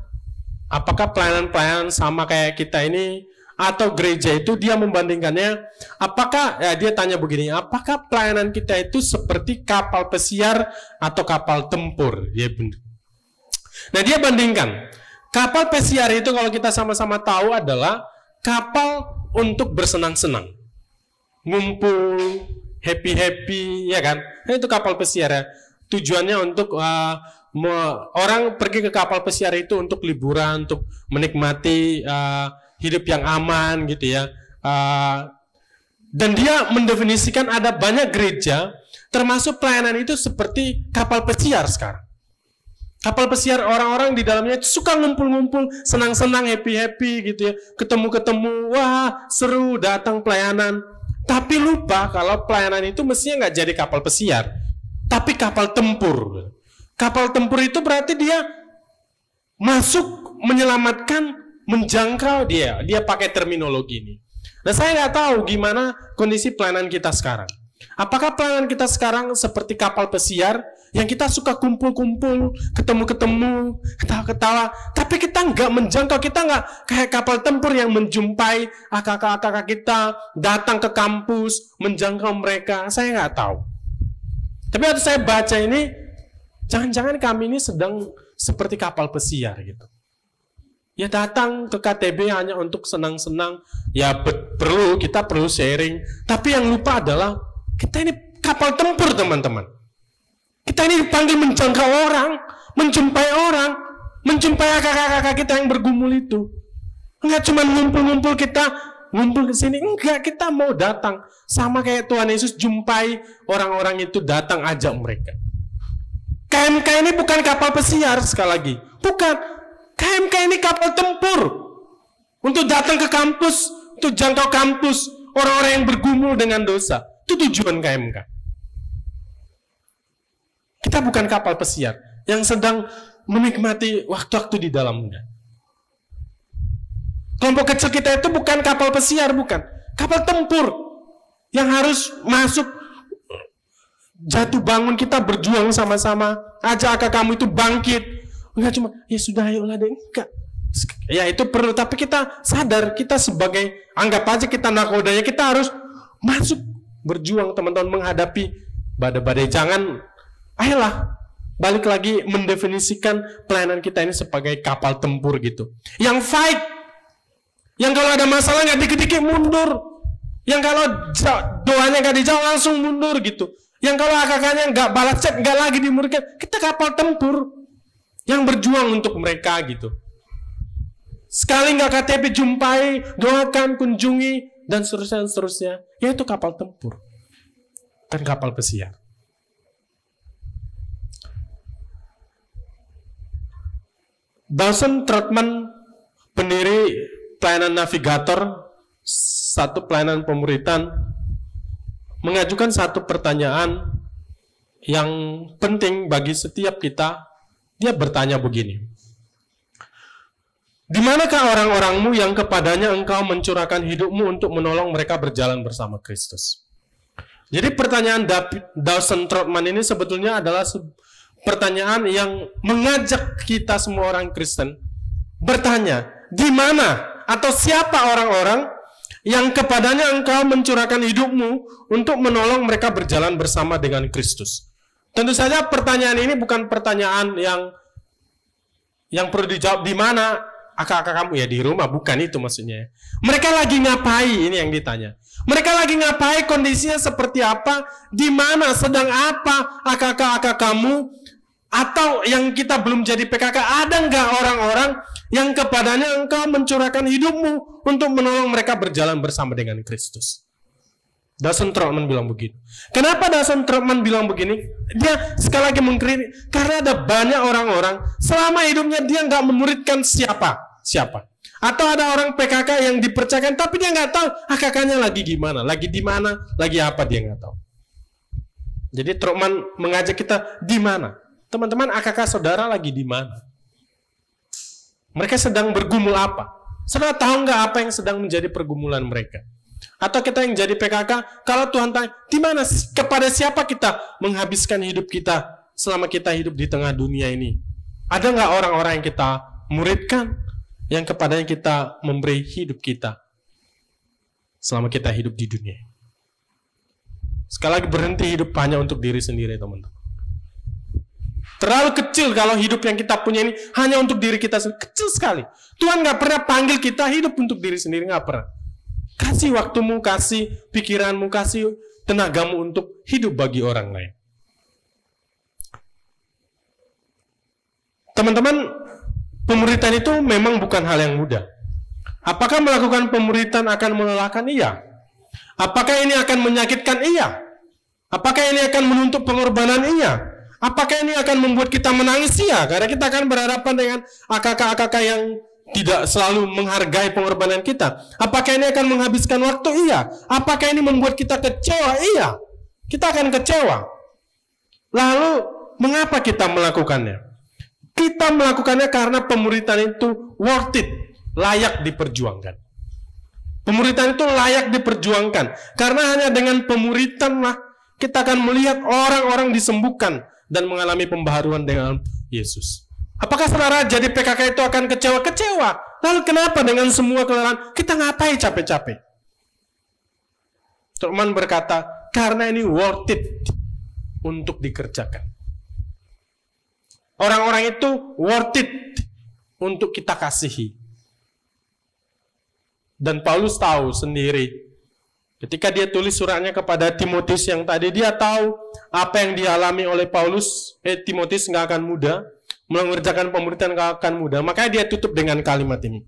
apakah pelayanan-pelayanan sama kayak kita ini atau gereja itu, dia membandingkannya, apakah, ya dia tanya begini, apakah pelayanan kita itu seperti kapal pesiar atau kapal tempur? Ya benar. Nah, dia bandingkan. Kapal pesiar itu kalau kita sama-sama tahu adalah kapal untuk bersenang-senang. Ngumpul, happy-happy, ya kan? Nah, itu kapal pesiar ya. Tujuannya untuk orang pergi ke kapal pesiar itu untuk liburan, untuk menikmati hidup yang aman gitu ya. Dan dia mendefinisikan ada banyak gereja, termasuk pelayanan itu seperti kapal pesiar sekarang. Kapal pesiar, orang-orang di dalamnya suka ngumpul-ngumpul, senang-senang, happy-happy gitu ya. Ketemu-ketemu, wah seru, datang pelayanan. Tapi lupa kalau pelayanan itu mestinya nggak jadi kapal pesiar, tapi kapal tempur. Kapal tempur itu berarti dia masuk, menyelamatkan, menjangkau dia. Dia pakai terminologi ini. Nah, saya nggak tahu gimana kondisi pelayanan kita sekarang. Apakah pelayanan kita sekarang seperti kapal pesiar yang kita suka kumpul-kumpul, ketemu-ketemu, ketawa-ketawa, tapi kita nggak menjangkau, kita nggak kayak kapal tempur yang menjumpai kakak-kakak kita, datang ke kampus, menjangkau mereka. Saya nggak tahu. Tapi waktu saya baca ini, jangan-jangan kami ini sedang seperti kapal pesiar gitu. Ya datang ke KTB hanya untuk senang-senang, ya kita perlu sharing, tapi yang lupa adalah kita ini kapal tempur, teman-teman. Kita ini dipanggil menjangkau orang, menjumpai orang, menjumpai kakak-kakak kita yang bergumul itu. Enggak cuma ngumpul-ngumpul kita, ngumpul ke sini, enggak, kita mau datang. Sama kayak Tuhan Yesus jumpai orang-orang itu, datang ajak mereka. KMK ini bukan kapal pesiar, sekali lagi. Bukan. KMK ini kapal tempur. Untuk datang ke kampus, untuk jangkau kampus, orang-orang yang bergumul dengan dosa. Itu tujuan KMK. Kita bukan kapal pesiar yang sedang menikmati waktu-waktu di dalamnya. Kelompok kecil kita itu bukan kapal pesiar, bukan. Kapal tempur yang harus masuk, jatuh bangun, kita berjuang sama-sama. Ajak kakak kamu itu bangkit. Enggak cuma, ya sudah ayolah deh. Enggak. Ya itu perlu, tapi kita sadar, kita sebagai, anggap aja kita nakodanya, kita harus masuk, berjuang teman-teman menghadapi badai-badai. Jangan, ayolah, balik lagi mendefinisikan pelayanan kita ini sebagai kapal tempur gitu. Yang fight, yang kalau ada masalah nggak dikit-dikit mundur, yang kalau doanya nggak dijawab langsung mundur gitu, yang kalau kakaknya nggak balas chat nggak lagi dimuridkan. Kita kapal tempur yang berjuang untuk mereka gitu. Sekali nggak KTP jumpai, doakan, kunjungi, dan seterusnya. Ya itu kapal tempur, kan kapal pesiar. Dawson Trotman, pendiri pelayanan navigator, satu pelayanan pemuritan, mengajukan satu pertanyaan yang penting bagi setiap kita. Dia bertanya begini, di manakah orang-orangmu yang kepadanya engkau mencurahkan hidupmu untuk menolong mereka berjalan bersama Kristus? Jadi pertanyaan Dawson Trotman ini sebetulnya adalah pertanyaan yang mengajak kita semua orang Kristen bertanya, di mana atau siapa orang-orang yang kepadanya engkau mencurahkan hidupmu untuk menolong mereka berjalan bersama dengan Kristus? Tentu saja pertanyaan ini bukan pertanyaan yang perlu dijawab di mana kakak kamu, ya di rumah, bukan itu maksudnya. Mereka lagi ngapain, ini yang ditanya. Mereka lagi ngapain, kondisinya seperti apa, di mana, sedang apa kakak kamu, atau yang kita belum jadi PKK, ada nggak orang-orang yang kepadanya engkau mencurahkan hidupmu untuk menolong mereka berjalan bersama dengan Kristus? Dawson Trotman bilang begitu. Kenapa Dawson Trotman bilang begini? Dia sekali lagi mengkritik, karena ada banyak orang-orang selama hidupnya dia nggak memuridkan siapa. Atau ada orang PKK yang dipercayakan, tapi dia nggak tahu kakaknya lagi gimana, lagi di mana, lagi apa, dia nggak tahu. Jadi Trotman mengajak kita, di mana? Teman-teman, AKK saudara lagi di mana? Mereka sedang bergumul apa? Saudara tahu nggak apa yang sedang menjadi pergumulan mereka? Atau kita yang jadi PKK, kalau Tuhan tanya, di mana, kepada siapa kita menghabiskan hidup kita selama kita hidup di tengah dunia ini? Ada nggak orang-orang yang kita muridkan, yang kepadanya kita memberi hidup kita selama kita hidup di dunia? Sekali lagi, berhenti hidup hanya untuk diri sendiri, teman-teman. Terlalu kecil kalau hidup yang kita punya ini hanya untuk diri kita sendiri. Kecil sekali. Tuhan nggak pernah panggil kita hidup untuk diri sendiri, nggak pernah. Kasih waktumu, kasih pikiranmu, kasih tenagamu untuk hidup bagi orang lain. Teman-teman, pemuritan itu memang bukan hal yang mudah. Apakah melakukan pemuritan akan melelahkan? Iya. Apakah ini akan menyakitkan? Iya. Apakah ini akan menuntut pengorbanan? Iya. Apakah ini akan membuat kita menangis? Iya. Karena kita akan berhadapan dengan AKK-AKK yang tidak selalu menghargai pengorbanan kita. Apakah ini akan menghabiskan waktu? Iya. Apakah ini membuat kita kecewa? Iya. Kita akan kecewa. Lalu, mengapa kita melakukannya? Kita melakukannya karena pemuritan itu worth it, layak diperjuangkan. Pemuritan itu layak diperjuangkan. Karena hanya dengan pemuritan lah kita akan melihat orang-orang disembuhkan dan mengalami pembaharuan dengan Yesus. Apakah saudara jadi PKK itu akan kecewa? Kecewa. Lalu kenapa dengan semua kelelahan kita ngapain capek-capek? Teman berkata, karena ini worth it untuk dikerjakan. Orang-orang itu worth it untuk kita kasihi. Dan Paulus tahu sendiri, ketika dia tulis suratnya kepada Timotius yang tadi, dia tahu apa yang dialami oleh Paulus. Timotius nggak akan mudah, mengerjakan pemuritan nggak akan mudah. Makanya dia tutup dengan kalimat ini.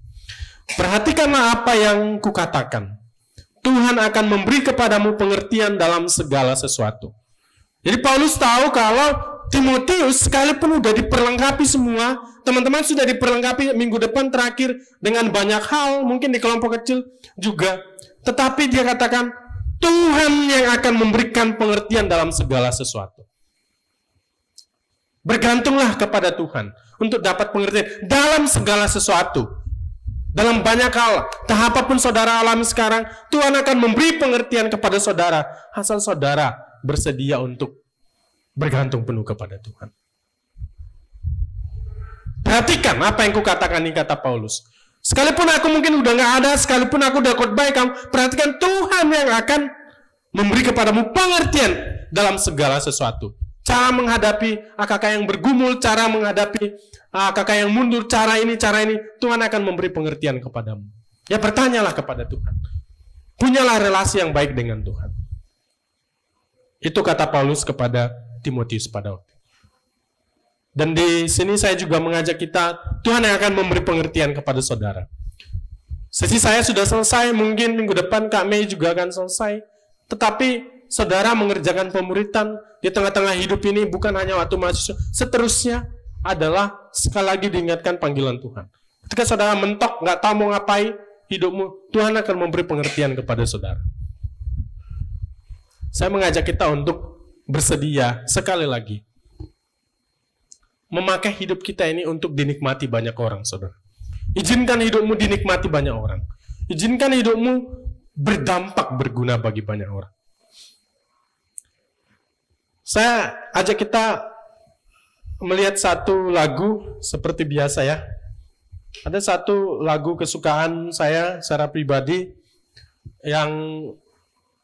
Perhatikanlah apa yang kukatakan. Tuhan akan memberi kepadamu pengertian dalam segala sesuatu. Jadi Paulus tahu kalau Timotius sekalipun sudah diperlengkapi semua, teman-teman sudah diperlengkapi minggu depan terakhir dengan banyak hal, mungkin di kelompok kecil juga. Tetapi dia katakan, Tuhan yang akan memberikan pengertian dalam segala sesuatu. Bergantunglah kepada Tuhan untuk dapat pengertian dalam segala sesuatu. Dalam banyak hal, tahap apapun saudara alami sekarang, Tuhan akan memberi pengertian kepada saudara, asal saudara bersedia untuk bergantung penuh kepada Tuhan. Perhatikan apa yang kukatakan ini, kata Paulus. Sekalipun aku mungkin udah nggak ada, sekalipun aku udah khotbah kamu, perhatikan Tuhan yang akan memberi kepadamu pengertian dalam segala sesuatu. Cara menghadapi AKK yang bergumul, cara menghadapi AKK yang mundur, cara ini, Tuhan akan memberi pengertian kepadamu. Ya bertanyalah kepada Tuhan. Punyalah relasi yang baik dengan Tuhan. Itu kata Paulus kepada Timotius pada waktu. Dan di sini saya juga mengajak kita, Tuhan yang akan memberi pengertian kepada saudara. Sesi saya sudah selesai, mungkin minggu depan Kak Mei juga akan selesai. Tetapi saudara mengerjakan pemuritan di tengah-tengah hidup ini bukan hanya waktu mahasiswa. Seterusnya adalah sekali lagi diingatkan panggilan Tuhan. Ketika saudara mentok, nggak tahu mau ngapain hidupmu, Tuhan akan memberi pengertian kepada saudara. Saya mengajak kita untuk bersedia sekali lagi memakai hidup kita ini untuk dinikmati banyak orang, saudara. Izinkan hidupmu dinikmati banyak orang. Izinkan hidupmu berdampak, berguna bagi banyak orang. Saya ajak kita melihat satu lagu seperti biasa ya. Ada satu lagu kesukaan saya secara pribadi yang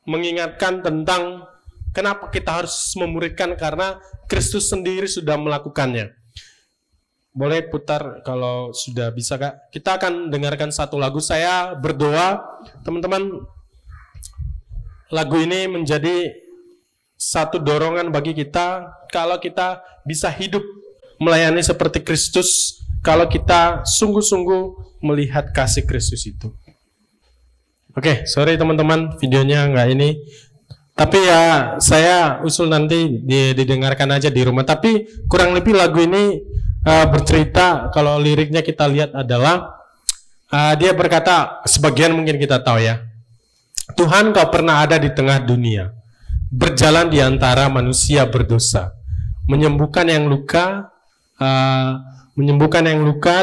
mengingatkan tentang kenapa kita harus memuridkan, karena Kristus sendiri sudah melakukannya. Boleh putar kalau sudah bisa, Kak. Kita akan dengarkan satu lagu. Saya berdoa, teman-teman, lagu ini menjadi satu dorongan bagi kita kalau kita bisa hidup melayani seperti Kristus, kalau kita sungguh-sungguh melihat kasih Kristus itu. Oke, sorry teman-teman, videonya nggak ini. Tapi ya saya usul nanti didengarkan aja di rumah. Tapi kurang lebih lagu ini bercerita, kalau liriknya kita lihat adalah dia berkata, sebagian mungkin kita tahu ya, Tuhan kau pernah ada di tengah dunia, berjalan di antara manusia berdosa, menyembuhkan yang luka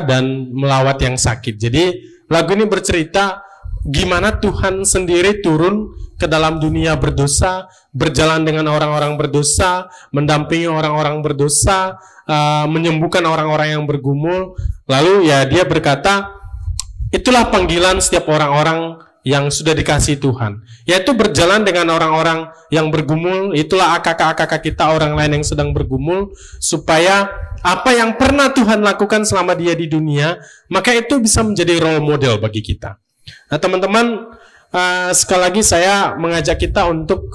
dan melawat yang sakit. Jadi lagu ini bercerita gimana Tuhan sendiri turun ke dalam dunia berdosa, berjalan dengan orang-orang berdosa, mendampingi orang-orang berdosa, menyembuhkan orang-orang yang bergumul. Lalu ya dia berkata, itulah panggilan setiap orang-orang yang sudah dikasih Tuhan, yaitu berjalan dengan orang-orang yang bergumul. Itulah AKK-AKK kita, orang lain yang sedang bergumul, supaya apa yang pernah Tuhan lakukan selama dia di dunia, maka itu bisa menjadi role model bagi kita. Nah teman-teman, sekali lagi saya mengajak kita untuk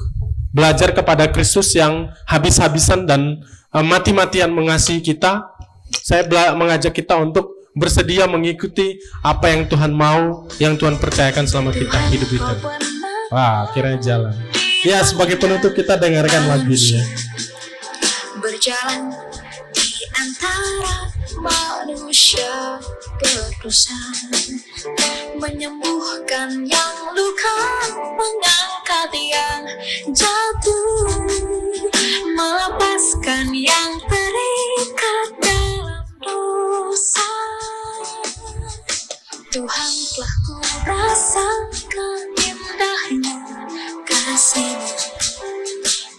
belajar kepada Kristus yang habis-habisan dan mati-matian mengasihi kita. Saya mengajak kita untuk bersedia mengikuti apa yang Tuhan mau, yang Tuhan percayakan selama kita hidup itu. Wah, akhirnya jalan. Ya, sebagai penutup kita dengarkan lagu ini ya. Berjalan di antara manusia berdosa, menyembuhkan yang luka, mengangkat yang jatuh, melepaskan yang terikat dalam dosa. Tuhan telah ku rasakan indahnya kasih-Mu,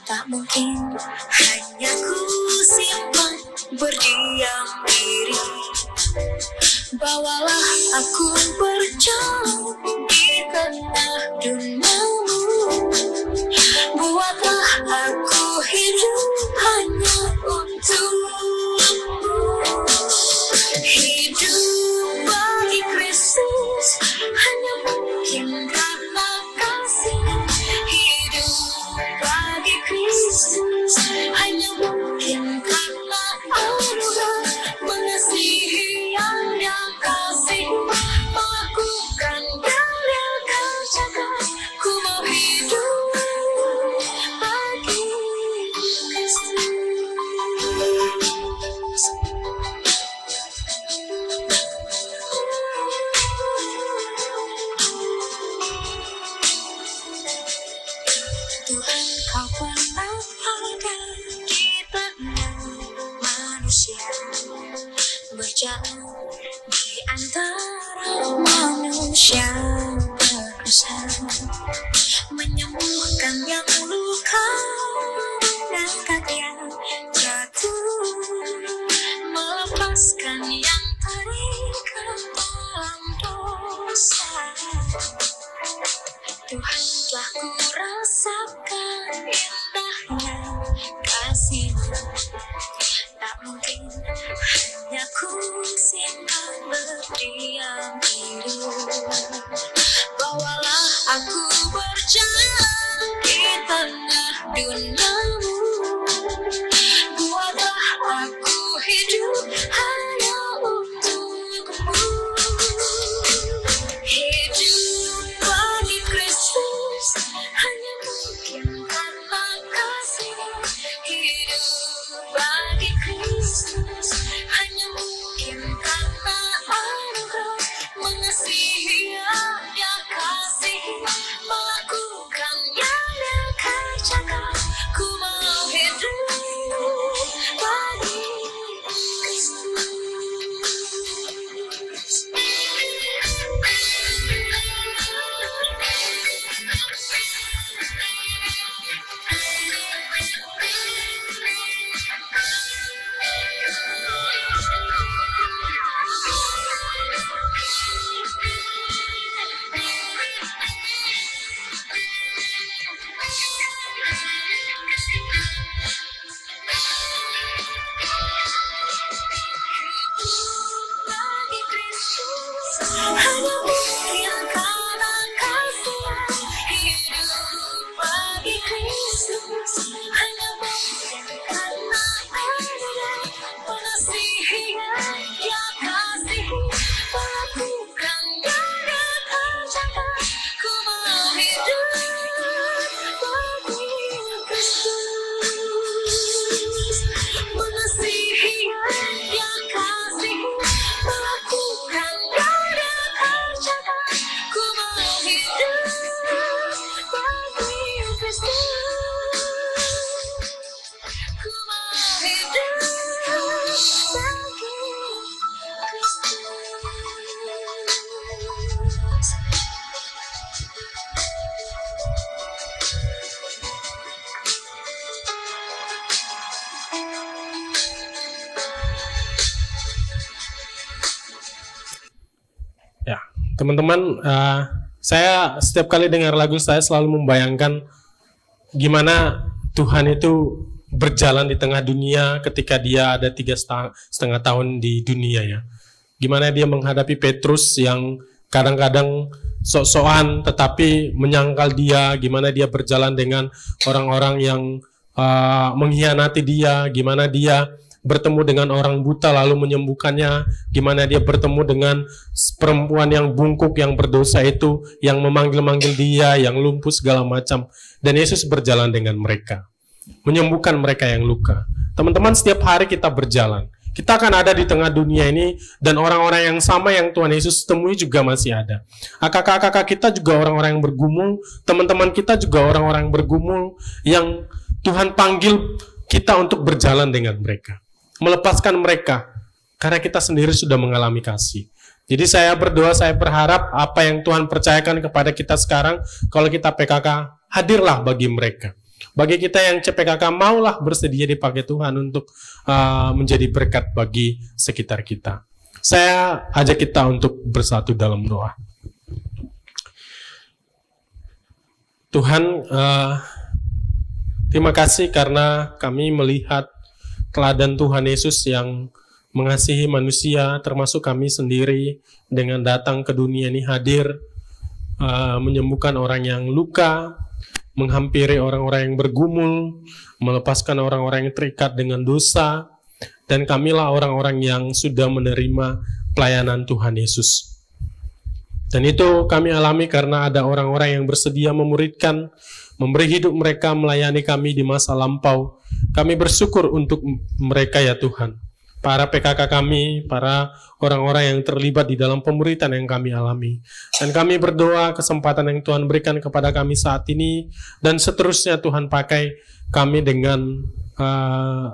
tak mungkin hanya ku simpan berdiam diri. Bawalah aku berjalan di tengah dunia-Mu, buatlah aku hidup hanya untuk-Mu. Hidup bagi Kristus hanya mungkin karena kasih. Hidup bagi Kristus hanya mungkin karena anugerah, mengasihi yang Dia kasih, melakukan yang Dia kerjakan. Ku mau hidup bagi Kristus. Tuhan, Kau pernah ada di tengah manusia, berjalan di antara manusia berdosa, menyembuhkan yang luka, mengangkat yang jatuh, melepaskan yang terikat dalam dosa. Tuhan telah ku rasakan indahnya kasih-Mu, tak mungkin hanya ku simpan berdiam diri. Bawalah aku berjalan di tengah dunia-Mu, buatlah aku hidup hanya untuk-Mu. Hidup bagi Kristus hanya mungkin karena kasih. Hidup bagi Kristus hanya mungkin karena anugerah, mengasihi yang Dia kasih, melakukan yang Dia kerjakan. Ku mau hidup bagi Kristus. Bagi Kristus hanya mungkin karena kasih. Hidup bagi Kristus hanya mungkin karena anugerah, mengasihi yang Dia kasih, melakukan yang Dia kerjakan. Ku mau hidup bagi Kristus, mengasihi yang Dia kasih, melakukan yang Dia kerjakan. Ku mau hidup bagi Kristus. Ku mau hidup bagi Kristus. Ya, teman-teman, Saya setiap kali dengar lagu, saya selalu membayangkan gimana Tuhan itu berjalan di tengah dunia ketika dia ada 3,5 tahun di dunia ya. Gimana dia menghadapi Petrus yang kadang-kadang sok-sokan tetapi menyangkal dia, gimana dia berjalan dengan orang-orang yang mengkhianati dia, gimana dia bertemu dengan orang buta lalu menyembuhkannya, gimana dia bertemu dengan perempuan yang bungkuk, yang berdosa itu, yang memanggil-manggil dia, yang lumpuh segala macam. Dan Yesus berjalan dengan mereka, menyembuhkan mereka yang luka. Teman-teman, setiap hari kita berjalan. Kita akan ada di tengah dunia ini, dan orang-orang yang sama yang Tuhan Yesus temui juga masih ada. Kakak-kakak kita juga orang-orang yang bergumul, teman-teman kita juga orang-orang yang bergumul, yang Tuhan panggil kita untuk berjalan dengan mereka, melepaskan mereka, karena kita sendiri sudah mengalami kasih. Jadi saya berdoa, saya berharap apa yang Tuhan percayakan kepada kita sekarang, kalau kita PKK, hadirlah bagi mereka. Bagi kita yang CPKK, maulah bersedia dipakai Tuhan untuk menjadi berkat bagi sekitar kita. Saya ajak kita untuk bersatu dalam doa. Tuhan, terima kasih karena kami melihat teladan Tuhan Yesus yang mengasihi manusia, termasuk kami sendiri, dengan datang ke dunia ini hadir, menyembuhkan orang yang luka, menghampiri orang-orang yang bergumul, melepaskan orang-orang yang terikat dengan dosa, dan kamilah orang-orang yang sudah menerima pelayanan Tuhan Yesus. Dan itu kami alami karena ada orang-orang yang bersedia memuridkan, memberi hidup mereka melayani kami di masa lampau. Kami bersyukur untuk mereka ya Tuhan. Para PKK kami, para orang-orang yang terlibat di dalam pemuritan yang kami alami. Dan kami berdoa kesempatan yang Tuhan berikan kepada kami saat ini, dan seterusnya Tuhan pakai kami dengan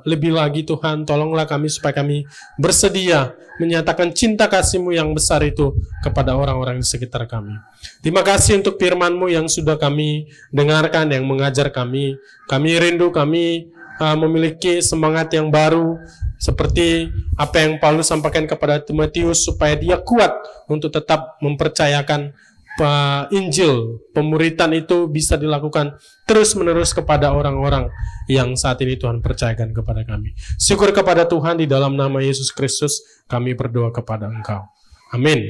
lebih lagi Tuhan, tolonglah kami supaya kami bersedia menyatakan cinta kasih-Mu yang besar itu kepada orang-orang di sekitar kami. Terima kasih untuk firman-Mu yang sudah kami dengarkan, yang mengajar kami. Kami rindu, kami memiliki semangat yang baru, seperti apa yang Paulus sampaikan kepada Timotius, supaya dia kuat untuk tetap mempercayakan Injil, pemuritan itu bisa dilakukan terus-menerus kepada orang-orang yang saat ini Tuhan percayakan kepada kami. Syukur kepada Tuhan, di dalam nama Yesus Kristus kami berdoa kepada Engkau. Amin.